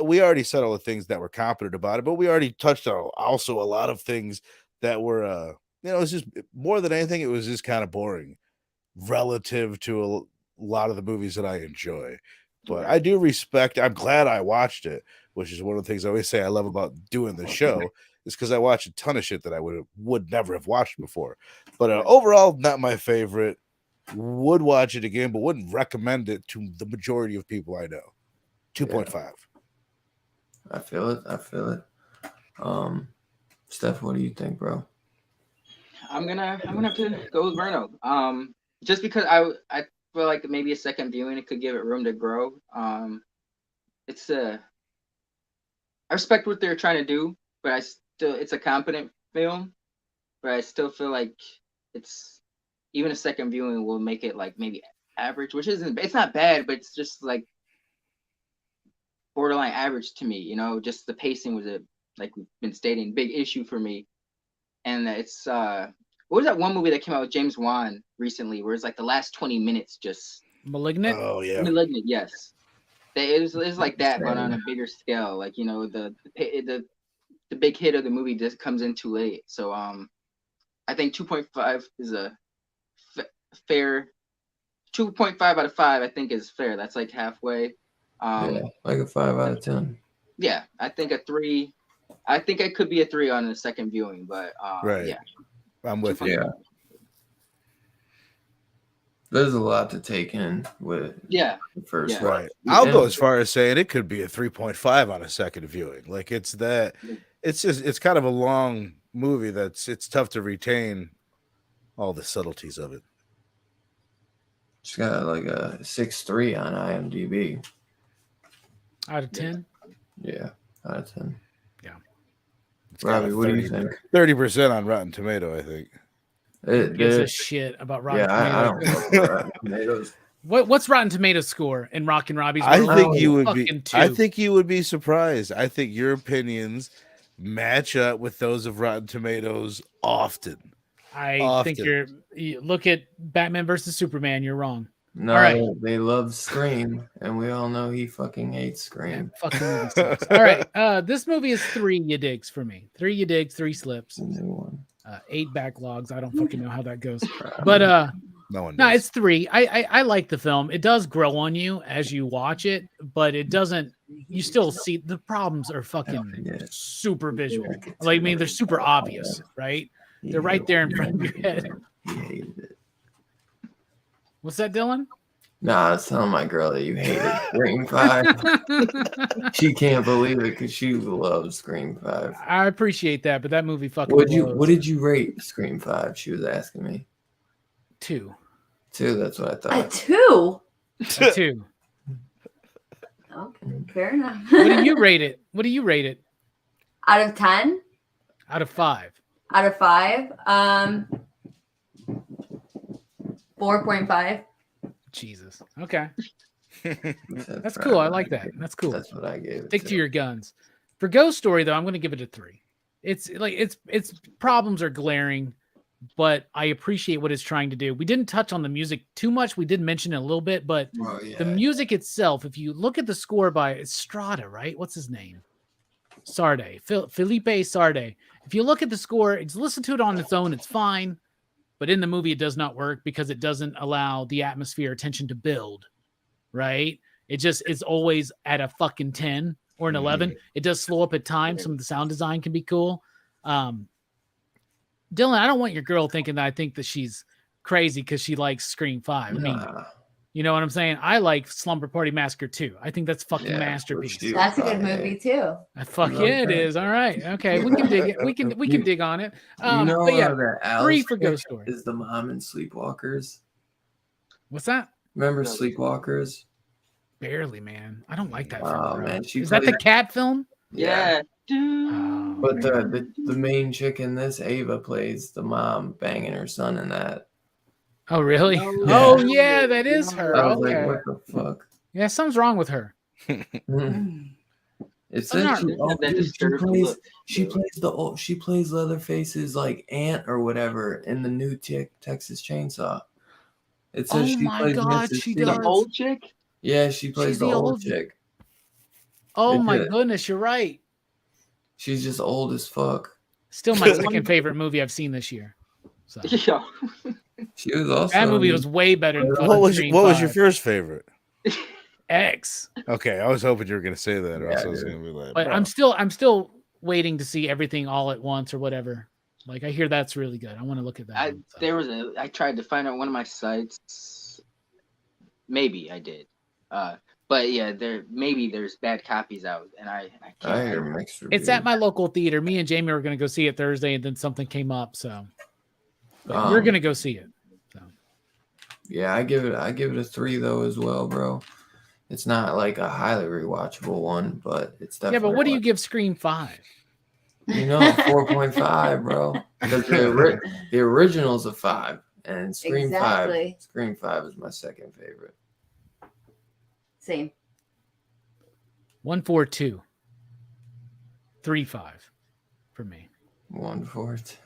S4: we already said all the things that were competent about it, but we already touched on also a lot of things that were, it's just more than anything, it was just kind of boring relative to a lot of the movies that I enjoy. But I do respect, I'm glad I watched it, which is one of the things I always say I love about doing the show is because I watch a ton of shit that I would never have watched before. But overall, not my favorite. Would watch it again, but wouldn't recommend it to the majority of people I know. 2.5.
S1: I feel it. Steph, what do you think, bro?
S3: I'm gonna have to go with Verno. Just because I feel like maybe a second viewing it could give it room to grow. I respect what they're trying to do, but it's a competent film. But I still feel like it's even a second viewing will make it like maybe average, which it's not bad, but it's just like borderline average to me. You know, just the pacing was like we've been stating, big issue for me. And it's what was that one movie that came out with James Wan recently, where it's like the last 20 minutes just
S2: Malignant.
S4: Oh yeah,
S3: Malignant, yes. It was like that, but on a bigger scale. Like, you know, the big hit of the movie just comes in too late. So I think 2.5 is a fair 2.5 out of 5. I think is fair. That's like halfway.
S1: Yeah, like a 5 out of 10.
S3: Yeah, I think a 3. I think it could be a 3 on the second viewing, but
S4: right.
S3: yeah,
S4: I'm with you.
S1: Yeah. There's a lot to take in with
S3: yeah,
S1: the first
S3: yeah.
S1: one.
S4: Right. I'll go as far as saying it could be a 3.5 on a second viewing. Like it's kind of a long movie it's tough to retain all the subtleties of it.
S1: It's got like a 6.3 on IMDb.
S2: Out of 10?
S1: Yeah, out of 10.
S2: Yeah.
S4: It's got
S1: Robbie, what do you think?
S4: 30% on Rotten Tomato, I think.
S2: Who gives a shit about Rotten
S1: Yeah, I
S2: Tomatoes?
S1: don't know about Rotten Tomatoes.
S2: What's Rotten Tomatoes score in Rockin' Robbie's
S4: I
S2: world?
S4: think you would be.
S2: Fucking 2.
S4: I think you would be surprised. I think your opinions match up with those of Rotten Tomatoes often.
S2: I think you look at Batman versus Superman. You're wrong.
S1: No,
S2: All right.
S1: They love Scream, and we all know he fucking hates Scream.
S2: That fucking movie sucks. All right. This movie is 3 you digs for me. 3 you digs, 3 slips.
S1: It's a new one.
S2: 8 backlogs. I don't fucking know how that goes. But
S4: no one.
S2: No,
S4: does.
S2: it's 3. I like the film. It does grow on you as you watch it, but it doesn't. You still see the problems are fucking super visual. Like, I mean, they're super obvious, right? They're right there in front of your head.
S1: He hated it.
S2: What's that, Dylan?
S1: Nah, I was telling my girl that you hated Scream 5. She can't believe it because she loves Scream 5.
S2: I appreciate that, but that movie fucking.
S1: What did you rate Scream 5? She was asking me.
S2: 2.
S1: 2, that's what I thought.
S5: A 2?
S2: A 2.
S5: Okay, fair enough.
S2: What do you rate it?
S5: Out of 10?
S2: Out of 5.
S5: Out of 5? 4.5.
S2: Jesus. Okay.
S1: That's
S2: That's cool. I like that. That's cool.
S1: That's what I gave it.
S2: Stick to your guns. For Ghost Story, though, I'm going to give it a 3. It's like its problems are glaring, but I appreciate what it's trying to do. We didn't touch on the music too much. We did mention it a little bit, but the music itself, if you look at the score by Strada, right? What's his name? Sarde. Felipe Sarde. If you look at the score, listen to it on its own, it's fine. But in the movie, it does not work because it doesn't allow the atmosphere tension to build, right? It's always at a fucking 10 or an 11. It does slow up at times. Some of the sound design can be cool. Dylan, I don't want your girl thinking that I think that she's crazy because she likes Scream 5. I mean, you know what I'm saying? I like Slumber Party Massacre 2. I think that's fucking masterpiece.
S5: That's a good movie too.
S2: Fuck yeah, it is. All right. Okay. We can dig it. We can dig on it.
S1: You know,
S2: but yeah,
S1: that
S2: 3 for Ghost Story.
S1: Is the mom in Sleepwalkers?
S2: What's that?
S1: Remember Sleepwalkers?
S2: Barely, man. I don't like that film.
S1: Oh man,
S2: Is that the cat film?
S3: Yeah.
S2: Oh,
S1: But the main chick in this, Ava, plays the mom banging her son in that.
S2: Oh, really?
S3: No.
S2: Oh, yeah, that is her.
S1: I was
S2: Okay.
S1: like, what the fuck?
S2: Yeah, something's wrong with her.
S1: It says she
S3: That
S1: she plays Leatherface's like aunt or whatever in the new Texas Chainsaw. It says
S2: Oh
S1: she
S2: my
S1: plays
S2: God,
S1: Mrs.
S2: she
S1: C.
S2: does.
S3: The old chick?
S1: Yeah, she plays
S2: She's
S1: the
S2: the
S1: old
S2: old-
S1: chick.
S2: Oh,
S1: They
S2: my
S1: did.
S2: goodness, you're right.
S1: She's just old as fuck.
S2: Still my second favorite movie I've seen this year. So
S3: Yeah.
S1: She was also
S2: that movie was way better than
S4: What was
S2: Scream
S4: your
S2: 5.
S4: first favorite?
S2: X.
S4: Okay, I was hoping you were going to say that, or else
S1: Yeah,
S4: I was
S1: dude.
S4: going to be like,
S2: But
S4: bro.
S2: I'm still waiting to see everything all at once or whatever. Like I hear that's really good. I want to look at that.
S3: I tried to find out one of my sites. Maybe I did. But yeah, there's bad copies out, and I can't.
S1: I hear mixed reviews.
S2: It's at my local theater. Me and Jamie were going to go see it Thursday, and then something came up. So, but you're going to go see it. So.
S1: Yeah, I give it a 3 though as well, bro. It's not like a highly rewatchable one, but it's definitely.
S2: Yeah, but what do you give Scream 5?
S1: 4.5, bro. Because the original's a 5, and Scream 5 is my second favorite.
S5: Same.
S2: 142. 3.5 for me.
S1: 142.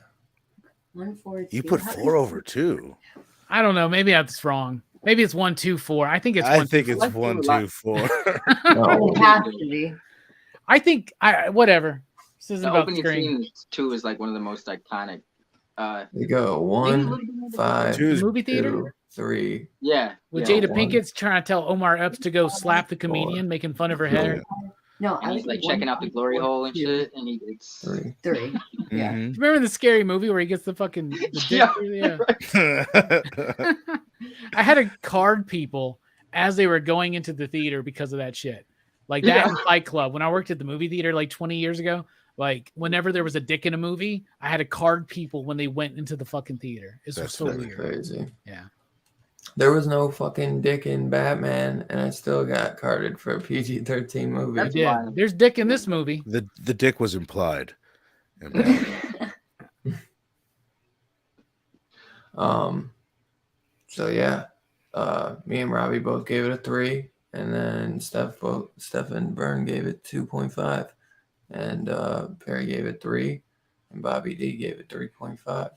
S5: 142.
S4: You put 4 over 2.
S2: I don't know. Maybe that's wrong. Maybe it's 124. I think it's.
S4: I think it's 124.
S5: No, it has to be.
S2: I think whatever. This isn't
S3: The
S2: about
S3: opening
S2: Scream.
S3: scene 2 is like one of the most iconic.
S1: You go 1, 5,
S4: Two.
S2: Movie theater
S1: 2, 3.
S3: Yeah.
S2: with
S3: yeah.
S2: Jada
S1: 1.
S2: Pinkett's trying to tell Omar Epps to go slap the comedian, making fun of her hair.
S5: No,
S3: And he's like checking out the glory hole and shit, and he gets
S1: 3.
S5: 3. Yeah.
S4: Mhm.
S2: Remember the scary movie where he gets the fucking
S3: Yeah.
S2: I had to card people as they were going into the theater because of that shit. Like that
S3: Yeah.
S2: in Fight Club. When I worked at the movie theater like 20 years ago, like whenever there was a dick in a movie, I had to card people when they went into the fucking theater. It's
S4: That's
S2: so
S1: That's
S2: weird.
S1: crazy.
S2: Yeah.
S1: There was no fucking dick in Batman, and I still got carded for a PG-13 movie.
S3: That's
S2: Yeah.
S3: wild.
S2: There's dick in this movie.
S4: The dick was implied.
S1: So yeah, me and Robbie both gave it a 3, and then Steph and Vern gave it 2.5, and Perry gave it 3, and Bobby D gave it 3.5.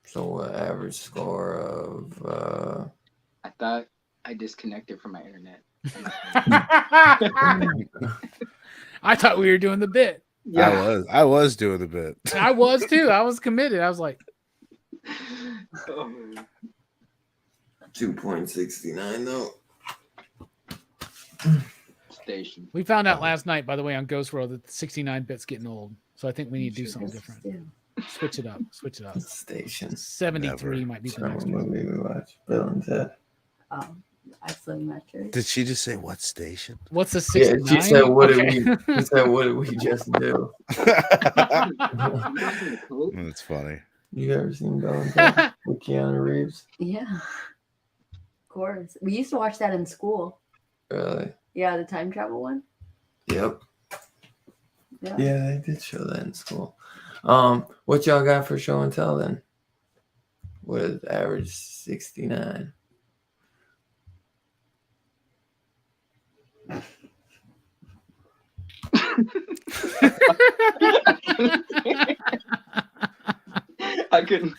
S1: So average score of
S3: I thought I disconnected from my internet.
S2: I thought we were doing the bit.
S4: I was doing the bit.
S2: I was too. I was committed. I was like,
S1: 2.69 though.
S3: Station.
S2: we found out last night, by the way, on Ghost World that the 69 bit's getting old. So I think we need to do something different. Switch it up. Switch it up.
S1: Station.
S2: 73 might be the
S1: Some
S2: next one.
S1: movie we watched. Bill and Ted.
S5: Iceland Metric.
S4: Did she just say what station?
S2: What's the
S1: Yeah,
S2: 69?
S1: she said, "What
S2: Okay.
S1: did we?" She said, "What did we just do?"
S4: That's funny.
S1: You ever seen Bill and Ted with Keanu Reeves?
S5: Yeah. Of course. We used to watch that in school.
S1: Really?
S5: Yeah, the time travel one.
S1: Yep.
S5: Yeah.
S1: Yeah, they did show that in school. What y'all got for show and tell then? What is average 69?
S3: I couldn't.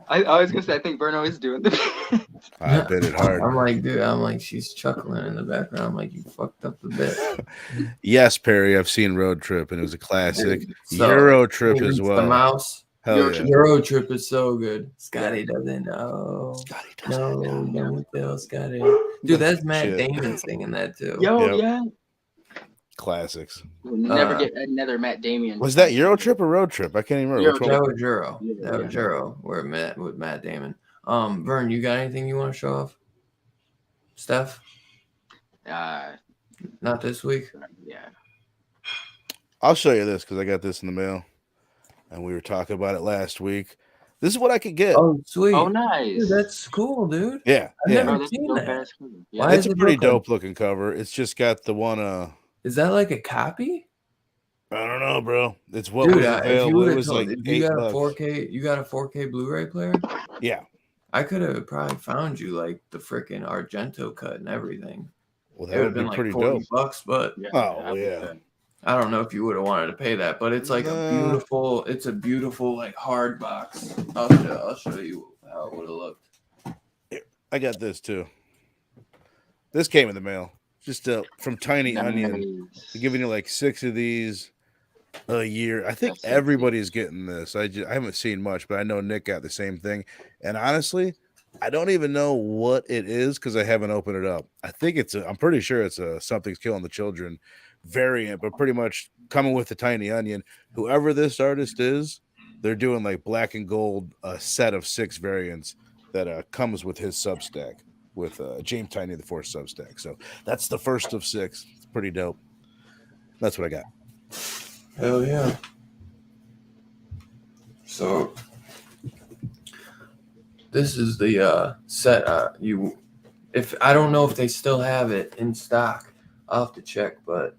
S3: I was gonna say I think Bruno is doing the.
S4: I bit it hard.
S1: I'm like, dude, I'm like, she's chuckling in the background. I'm like, you fucked up the bit.
S4: Yes, Perry, I've seen Road Trip, and it was a classic.
S1: So,
S4: Euro Trip
S1: He
S4: as
S1: reads
S4: well.
S1: The mouse.
S4: Hell yeah.
S1: Euro Trip is so good. Scotty doesn't know.
S4: Scotty doesn't
S1: No,
S4: know.
S1: don't tell Scotty. Dude, that's Matt
S4: Shit.
S1: Damon singing that too.
S3: Yo,
S4: Yep.
S3: yeah.
S4: Classics.
S3: We'll never get another Matt Damon.
S4: Was that Euro Trip or Road Trip? I can't even remember. Which one?
S1: That was Juro.
S3: Yeah,
S1: That was Juro. Where Matt with Matt Damon. Vern, you got anything you want to show off? Steph? Not this week.
S3: Yeah.
S4: I'll show you this because I got this in the mail, and we were talking about it last week. This is what I could get.
S1: Oh, sweet.
S3: Oh, nice.
S1: Dude, that's cool, dude.
S4: Yeah,
S1: I've
S4: yeah.
S1: never
S3: that's
S1: seen
S3: dope
S1: that.
S3: ass cover.
S1: Why
S3: Yeah.
S4: It's
S1: is
S4: a
S1: it
S4: pretty
S1: look like-
S4: dope looking cover. It's just got the one.
S1: Is that like a copy?
S4: I don't know, bro. It's what
S1: Dude,
S4: was
S1: if you
S4: available.
S1: would
S4: It
S1: have
S4: was
S1: told,
S4: like
S1: if you got a
S4: $8.
S1: 4K, you got a 4K Blu-ray player.
S4: Yeah.
S1: I could have probably found you like the freaking Argento cut and everything.
S4: Well,
S1: It
S4: that
S1: would
S4: would
S1: have
S4: be
S1: been like
S4: pretty
S1: $40,
S4: dope.
S1: but
S3: Yeah,
S4: Oh,
S3: I would
S4: yeah.
S3: say.
S1: I don't know if you would have wanted to pay that. But it's like a beautiful. It's a beautiful like hard box. I'll show you how it would have looked.
S4: I got this too. This came in the mail. Just from Tiny Onion.
S3: Nice.
S4: They're giving you like 6 of these a year. I think
S3: That's so
S4: everybody's getting this. I haven't seen much, but I know Nick got the same thing. And honestly, I don't even know what it is because I haven't opened it up. I think I'm pretty sure it's a Something's Killing the Children variant, but pretty much coming with the Tiny Onion. Whoever this artist is, they're doing like black and gold, a set of 6 variants that comes with his Substack, with James Tiny the Force Substack. So that's the first of 6. It's pretty dope. That's what I got.
S1: Hell yeah. So this is the set. If I don't know if they still have it in stock, I'll have to check. But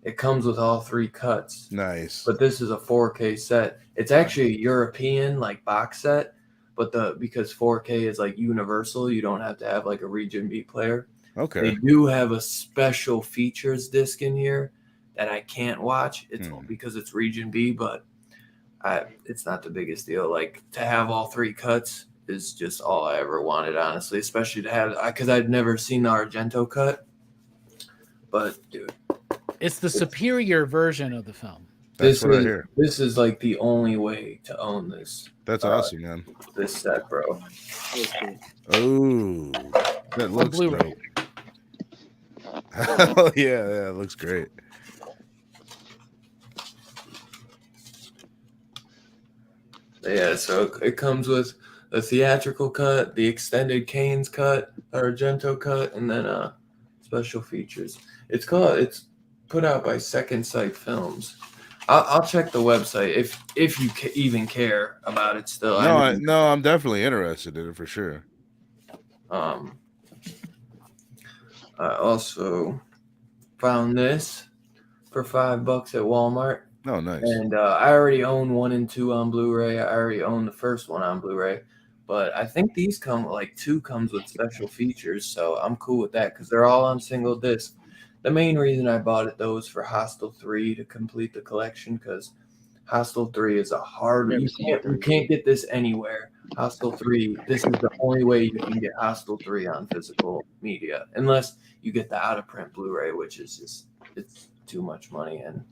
S1: it comes with all 3 cuts.
S4: Nice.
S1: But this is a 4K set. It's actually a European like box set, but because 4K is like universal, you don't have to have like a Region B player.
S4: Okay.
S1: They do have a special features disc in here that I can't watch. It's because it's Region B, but it's not the biggest deal. Like to have all 3 cuts is just all I ever wanted, honestly, especially to have, because I'd never seen the Argento cut. But dude,
S2: it's the superior version of the film.
S4: That's what I hear.
S1: This is like the only way to own this.
S4: That's awesome, man.
S1: This set, bro.
S4: Oh, that looks
S2: Blu-ray.
S4: dope. Oh yeah, it looks great.
S1: Yeah, so it comes with the theatrical cut, the extended Kane's cut, the Argento cut, and then special features. It's put out by Second Sight Films. I'll check the website if you even care about it still.
S4: No, I'm definitely interested in it for sure.
S1: I also found this for $5 at Walmart.
S4: Oh, nice.
S1: And I already own 1 and 2 on Blu-ray. I already own the first one on Blu-ray. But I think these come, like 2 comes with special features, so I'm cool with that because they're all on single disc. The main reason I bought it, though, was for Hostel 3 to complete the collection because Hostel 3 is a hard... You can't get this anywhere. Hostel 3, this is the only way you can get Hostel 3 on physical media, unless you get the out-of-print Blu-ray, which is just... It's too much money, and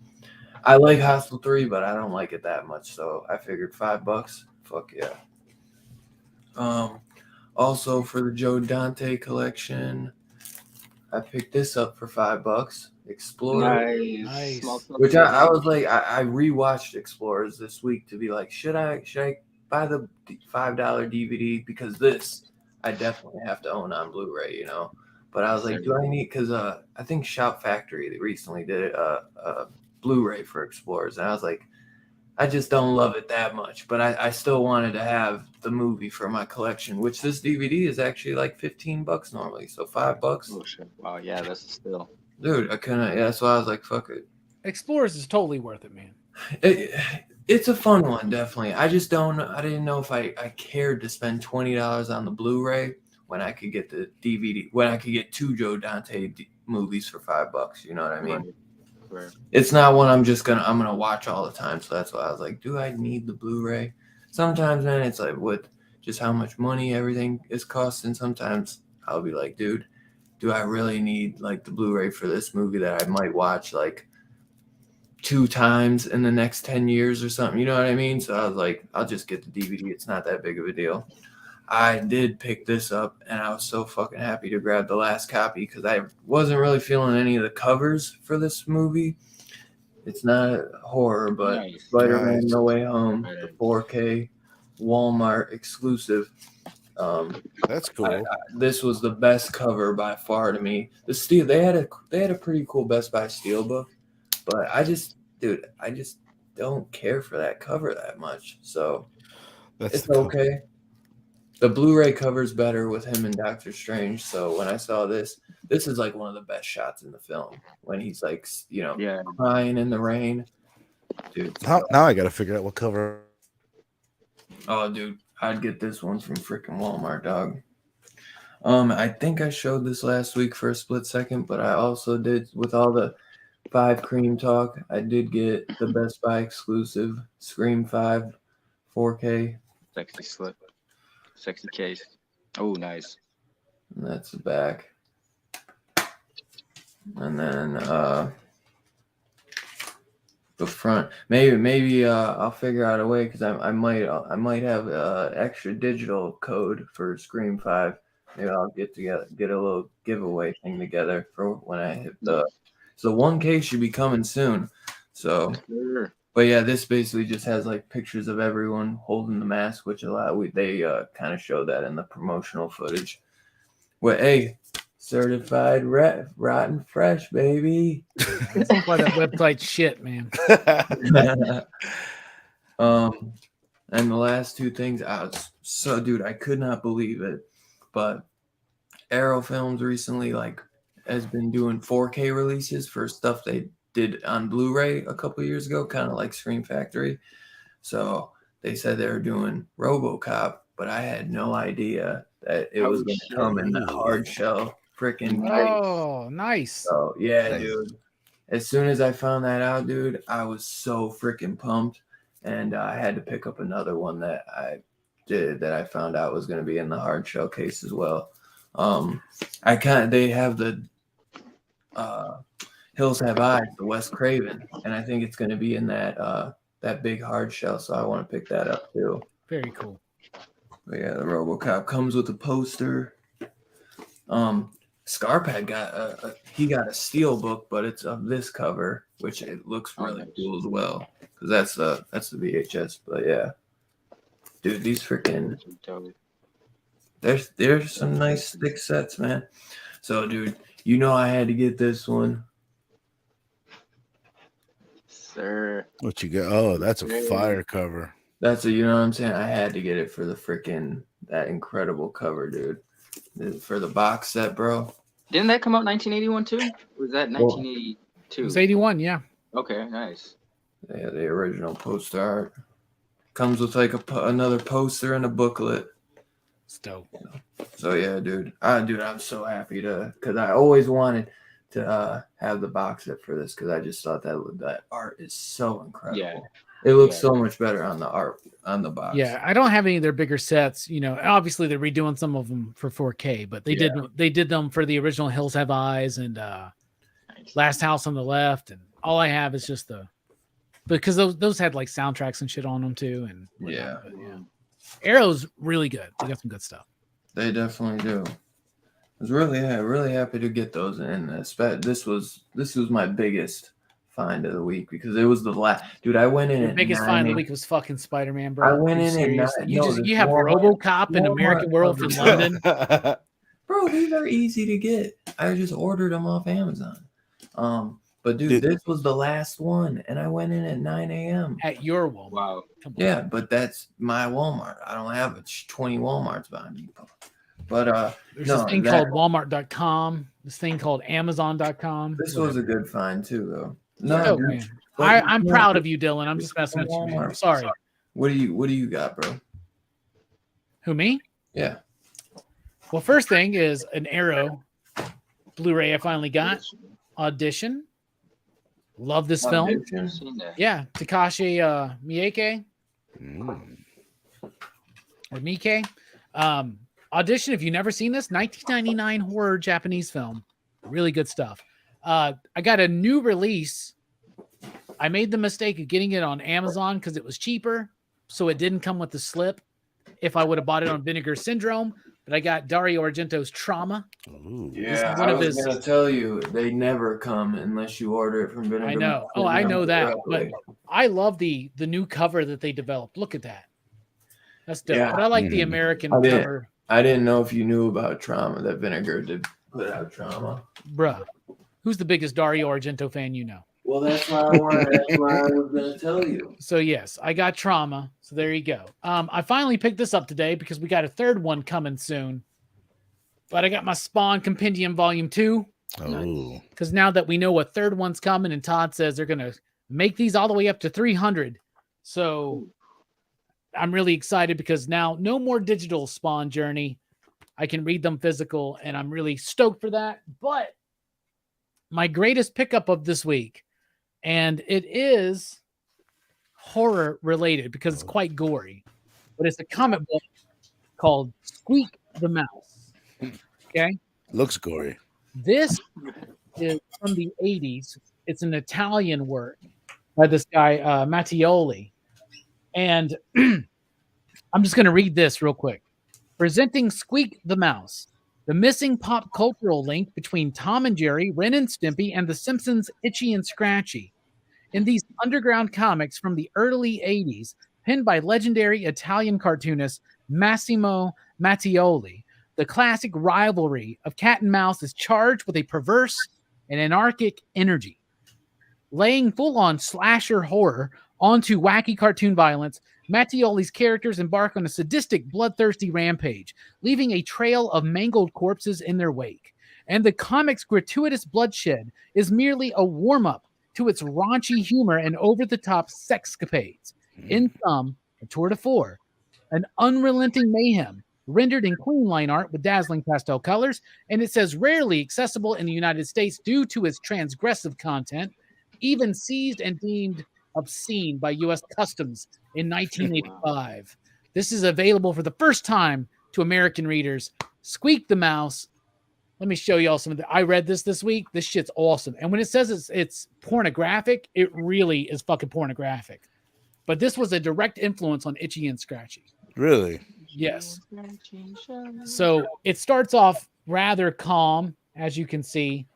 S1: I like Hostel 3, but I don't like it that much, so I figured $5. Fuck yeah. Also for the Joe Dante collection, I picked this up for $5. Explorer.
S2: Nice.
S1: Which I was like, I rewatched Explorers this week to be like, should I buy the $5 DVD? Because this I definitely have to own on Blu-ray, you know. But I was like, do I need? Because I think Shout Factory recently did a Blu-ray for Explorers, and I was like, I just don't love it that much, but I still wanted to have the movie for my collection, which this DVD is actually like $15 normally, so $5.
S3: Oh shit! Wow, yeah, that's still.
S1: Dude, I couldn't. Yeah, so I was like, fuck it.
S2: Explorers is totally worth it, man.
S1: It's a fun one, definitely. I just don't. I didn't know if I cared to spend $20 on the Blu-ray when I could get the DVD, when I could get 2 Joe Dante movies for $5. You know what I mean?
S3: Right.
S1: It's not one I'm gonna watch all the time, so that's why I was like, do I need the Blu-ray? Sometimes, man, it's like with just how much money everything is costing. Sometimes I'll be like, dude, do I really need like the Blu-ray for this movie that I might watch like 2 times in the next 10 years or something? You know what I mean? So I was like, I'll just get the DVD. It's not that big of a deal. I did pick this up, and I was so fucking happy to grab the last copy because I wasn't really feeling any of the covers for this movie. It's not a horror, but Spider-Man No Way Home, the 4K Walmart exclusive.
S4: That's cool.
S1: This was the best cover by far to me. The steel, they had a pretty cool Best Buy Steelbook, but I just don't care for that cover that much. So it's okay. The Blu-ray cover's better with him and Doctor Strange. So when I saw this is like one of the best shots in the film when he's like, you know, crying in the rain. Dude.
S4: Now I got to figure out what cover.
S1: Oh, dude, I'd get this one from freaking Walmart, dog. I think I showed this last week for a split second, but I also did with all the 5 Cream talk. I did get the Best Buy exclusive Scream 5 4K.
S3: Sexy slip. Sexy case. Oh, nice.
S1: And that's the back. And then the front. Maybe I'll figure out a way because I might have extra digital code for Scream 5. Maybe I'll get a little giveaway thing together for when I hit the. So 1K should be coming soon. So, but yeah, this basically just has like pictures of everyone holding the mask, which they kind of show that in the promotional footage. Well, hey, certified rotten fresh, baby.
S2: That's why that website shit, man.
S1: And the last two things, dude, I could not believe it, but Arrow Films recently has been doing 4K releases for stuff they did on Blu-ray a couple years ago, kind of like Scream Factory. So they said they were doing RoboCop, but I had no idea that it was going to come in the hard shell freaking case.
S2: Oh, nice.
S1: So yeah, dude. As soon as I found that out, dude, I was so freaking pumped, and I had to pick up another one that I found out was going to be in the hard shell case as well. They have the Hills Have Eyes, the Wes Craven, and I think it's going to be in that big hard shell, so I want to pick that up too.
S2: Very cool.
S1: But yeah, the RoboCop comes with a poster. Scarpad got a steel book, but it's of this cover, which it looks really cool as well, because that's the VHS. But yeah, dude, these freaking there's some nice thick sets, man. So, dude, I had to get this one.
S3: Sir.
S4: What you got? Oh, that's a fire cover.
S1: That's you know what I'm saying? I had to get it for the freaking that incredible cover, dude. For the box set, bro.
S3: Didn't that come out 1981 too? Or was that 1982?
S2: It was 81, yeah.
S3: Okay, nice.
S1: Yeah, the original poster art comes with like another poster and a booklet.
S2: It's dope.
S1: So yeah, dude, I'm so happy because I always wanted to have the box set for this because I just thought that art is so incredible. Yeah. It looks so much better on the art on the box.
S2: Yeah, I don't have any of their bigger sets. Obviously they're redoing some of them for 4K, but they did them for the original Hills Have Eyes and Last House on the Left, and all I have is just because those had like soundtracks and shit on them too, and
S1: yeah.
S2: Arrow's really good. They got some good stuff.
S1: They definitely do. I was really happy to get those in. This was my biggest find of the week because it was the last. Dude, I went in.
S2: Your biggest find of the week was fucking Spider-Man, bro.
S1: I went in at
S2: you have RoboCop in American Werewolf in London.
S1: Bro, these are easy to get. I just ordered them off Amazon. But dude, this was the last one, and I went in at 9 a.m.
S2: At your Walmart.
S3: Wow.
S1: Yeah, but that's my Walmart. I don't have 20 Walmarts behind me. But
S2: there's this thing called Walmart.com. This thing called Amazon.com.
S1: This was a good find too, though.
S2: No, dude, man. I'm proud of you, Dylan. I'm just messing with you, man. I'm sorry.
S1: What do you got, bro?
S2: Who, me?
S1: Yeah.
S2: Well, first thing is an Arrow Blu-ray I finally got. Audition. Love this film. Yeah, Takashi Miike. Or Miike. Audition, if you've never seen this, 1999 horror Japanese film. Really good stuff. I got a new release. I made the mistake of getting it on Amazon because it was cheaper, so it didn't come with the slip if I would have bought it on Vinegar Syndrome. But I got Dario Argento's Trauma.
S1: Ooh. Yeah, I was going to tell you, they never come unless you order it from Vinegar.
S2: I know. Oh, I know that. But I love the new cover that they developed. Look at that. That's dope. Yeah. But I like the American cover.
S1: I didn't know if you knew about Trauma, that Vinegar did put out Trauma.
S2: Bruh. Who's the biggest Dario Argento fan you know?
S1: Well, that's why I was going to tell you.
S2: So, yes, I got Trauma. So, there you go. I finally picked this up today because we got a third one coming soon. But I got my Spawn Compendium Volume 2.
S4: Oh.
S2: Because now that we know a third one's coming, and Todd says they're going to make these all the way up to 300. So, I'm really excited because now no more digital Spawn Journey. I can read them physical, and I'm really stoked for that. But my greatest pickup of this week, and it is horror related because it's quite gory, but it's a comic book called Squeak the Mouse. Okay.
S4: Looks gory.
S2: This is from the 80s. It's an Italian work, by this guy Mattioli, and I'm just going to read this real quick. Presenting Squeak the Mouse, the missing pop cultural link between Tom and Jerry, Ren and Stimpy, and The Simpsons' Itchy and Scratchy. In these underground comics from the early 80s, penned by legendary Italian cartoonist Massimo Mattioli, the classic rivalry of cat and mouse is charged with a perverse and anarchic energy. Laying full-on slasher horror onto wacky cartoon violence, Mattioli's characters embark on a sadistic, bloodthirsty rampage, leaving a trail of mangled corpses in their wake. And the comic's gratuitous bloodshed is merely a warm-up to its raunchy humor and over-the-top sexcapades. In sum, a tour de force, an unrelenting mayhem, rendered in clean line art with dazzling pastel colors, and it says rarely accessible in the United States due to its transgressive content, even seized and deemed obscene by U.S. Customs in 1985. This is available for the first time to American readers. Squeak the Mouse. Let me show y'all some of the. I read this week. This shit's awesome. And when it says it's pornographic, it really is fucking pornographic. But this was a direct influence on Itchy and Scratchy.
S4: Really?
S2: Yes. So it starts off rather calm, as you can see.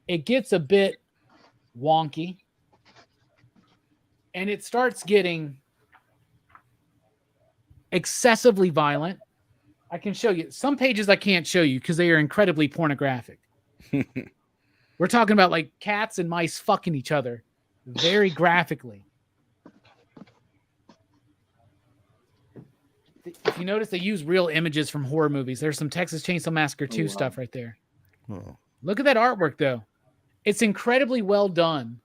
S2: It gets a bit wonky. And it starts getting excessively violent. I can show you. Some pages I can't show you because they are incredibly pornographic. We're talking about like cats and mice fucking each other very graphically. If you notice, they use real images from horror movies. There's some Texas Chainsaw Massacre 2 stuff right there.
S4: Oh.
S2: Look at that artwork, though. It's incredibly well done.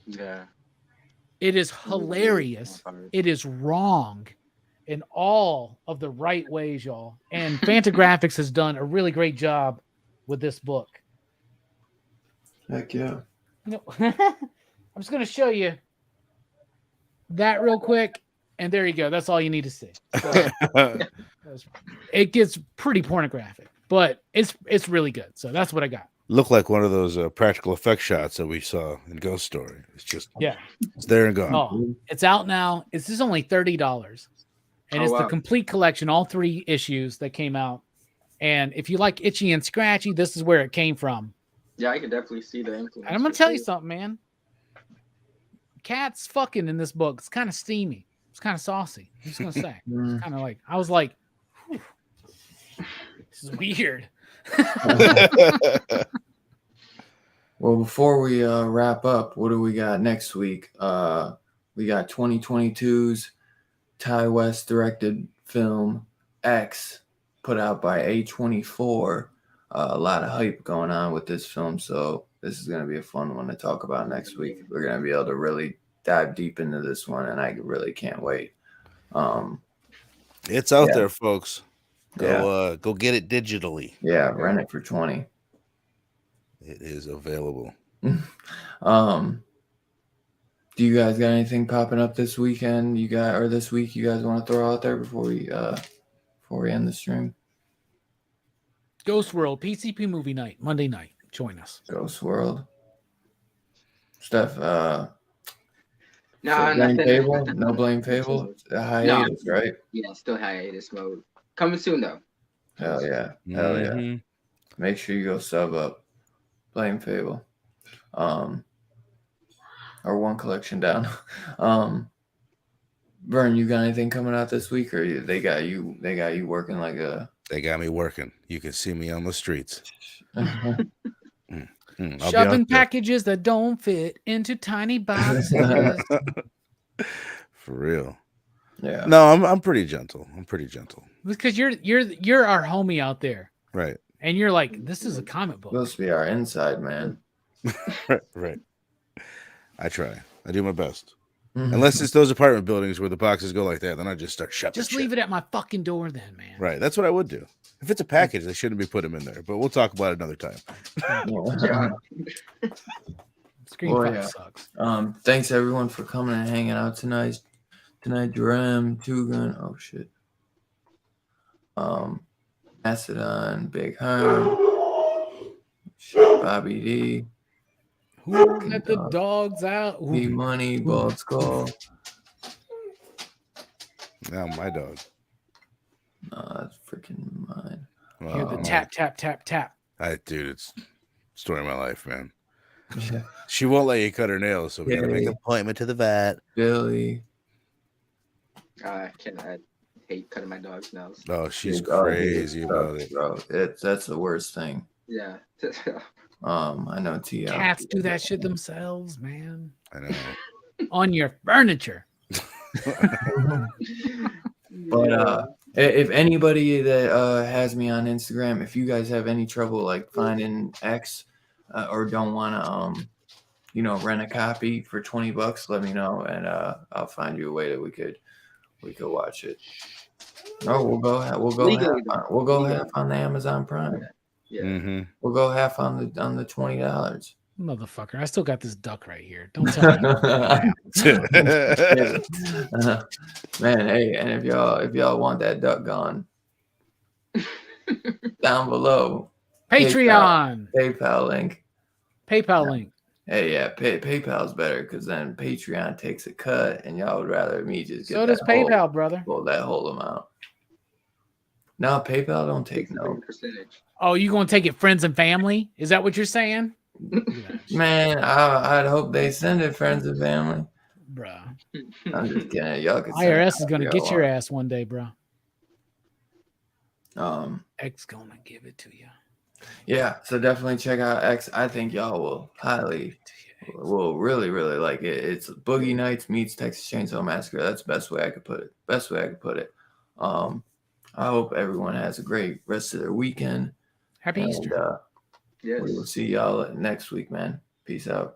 S3: Yeah.
S2: It is hilarious. It is wrong in all of the right ways, y'all. And Fantagraphics has done a really great job with this book.
S1: Heck yeah.
S2: You know, I'm just going to show you that real quick. And there you go. That's all you need to see. So, it gets pretty pornographic, but it's really good. So that's what I got.
S4: Look like one of those practical effect shots that we saw in Ghost Story. It's just it's there and gone.
S2: Oh, it's out now. This is only $30, and it's the complete collection, all 3 issues that came out. And if you like Itchy and Scratchy, this is where it came from.
S3: Yeah, I can definitely see the influence.
S2: And I'm gonna tell you something, man. Cats fucking in this book. It's kind of steamy. It's kind of saucy. I'm just gonna say. It's kind of like I was like, this is weird.
S1: Well, before we wrap up, what do we got next week? We got 2022's Ty West directed film X, put out by A24. A lot of hype going on with this film, so this is going to be a fun one to talk about next week. We're going to be able to really dive deep into this one, and I really can't wait.
S4: It's out there, folks. Go get it digitally.
S1: Yeah, rent it for $20.
S4: It is available.
S1: Do you guys got anything popping up this weekend? This week you guys want to throw out there before we end the stream?
S2: Ghost World PCP movie night, Monday night. Join us.
S1: Ghost World. Steph,
S3: No,
S1: blame
S3: nothing.
S1: Fable? No blame Fable? A hiatus, right?
S3: Yeah, still hiatus mode. Coming soon though.
S1: Hell yeah. Hell yeah. Make sure you go sub up. Blame Fable. Or one collection down. Vern, you got anything coming out this week, or they got you working like a...
S4: They got me working. You can see me on the streets.
S2: Shoving packages that don't fit into tiny boxes.
S4: For real.
S1: Yeah.
S4: No, I'm pretty gentle.
S2: Because you're our homie out there.
S4: Right.
S2: And you're like, this is a comic book.
S1: Supposed to be our inside man.
S4: Right. I try. I do my best. Unless it's those apartment buildings where the boxes go like that, then I just start shutting.
S2: Just leave it at my fucking door then, man.
S4: Right. That's what I would do. If it's a package, they shouldn't be putting them in there. But we'll talk about it another time.
S2: Screen sucks.
S1: Thanks everyone for coming and hanging out tonight. Dram, Two Gun. Oh shit. Macedon, Big Herm, Bobby D.
S2: Who let the dogs out? Ooh.
S1: B Money, Bald Skull.
S4: Now my dog.
S1: No, that's freaking mine.
S2: Hear the tap, tap, tap, tap.
S4: Dude, it's story of my life, man.
S1: Yeah.
S4: She won't let you cut her nails, so we gotta make an appointment to the vet.
S1: Billy.
S3: I hate cutting my dog's nails.
S4: Oh, she's crazy about it,
S1: bro. That's the worst thing.
S3: Yeah.
S1: I know T.
S2: Cats do that shit themselves, man.
S4: I know.
S2: On your furniture.
S1: But if anybody that has me on Instagram, if you guys have any trouble like finding X or don't want to rent a copy for $20, let me know, and I'll find you a way that we could watch it. No, we'll go half on the Amazon Prime.
S3: Yeah.
S4: Mm-hmm.
S1: We'll go half on the $20.
S2: Motherfucker, I still got this duck right here. Don't tell me.
S1: Man, hey, and if y'all want that duck gone, down below,
S2: Patreon,
S1: PayPal link.
S2: PayPal link.
S1: Hey, yeah, PayPal's better because then Patreon takes a cut, and y'all would rather me just get.
S2: So does PayPal, brother.
S1: Well, that whole amount. No, PayPal don't take no
S3: percentage.
S2: Oh, you gonna take it friends and family? Is that what you're saying?
S1: Man, I'd hope they send it friends and family.
S2: Bruh.
S1: I'm just kidding. Y'all can
S2: IRS is gonna get your ass one day, bro. X gonna give it to you.
S1: Yeah, so definitely check out X. I think y'all will really like it. It's Boogie Nights meets Texas Chainsaw Massacre. That's the best way I could put it. I hope everyone has a great rest of their weekend.
S2: Happy Easter.
S3: Yes.
S1: We will see y'all next week, man. Peace out.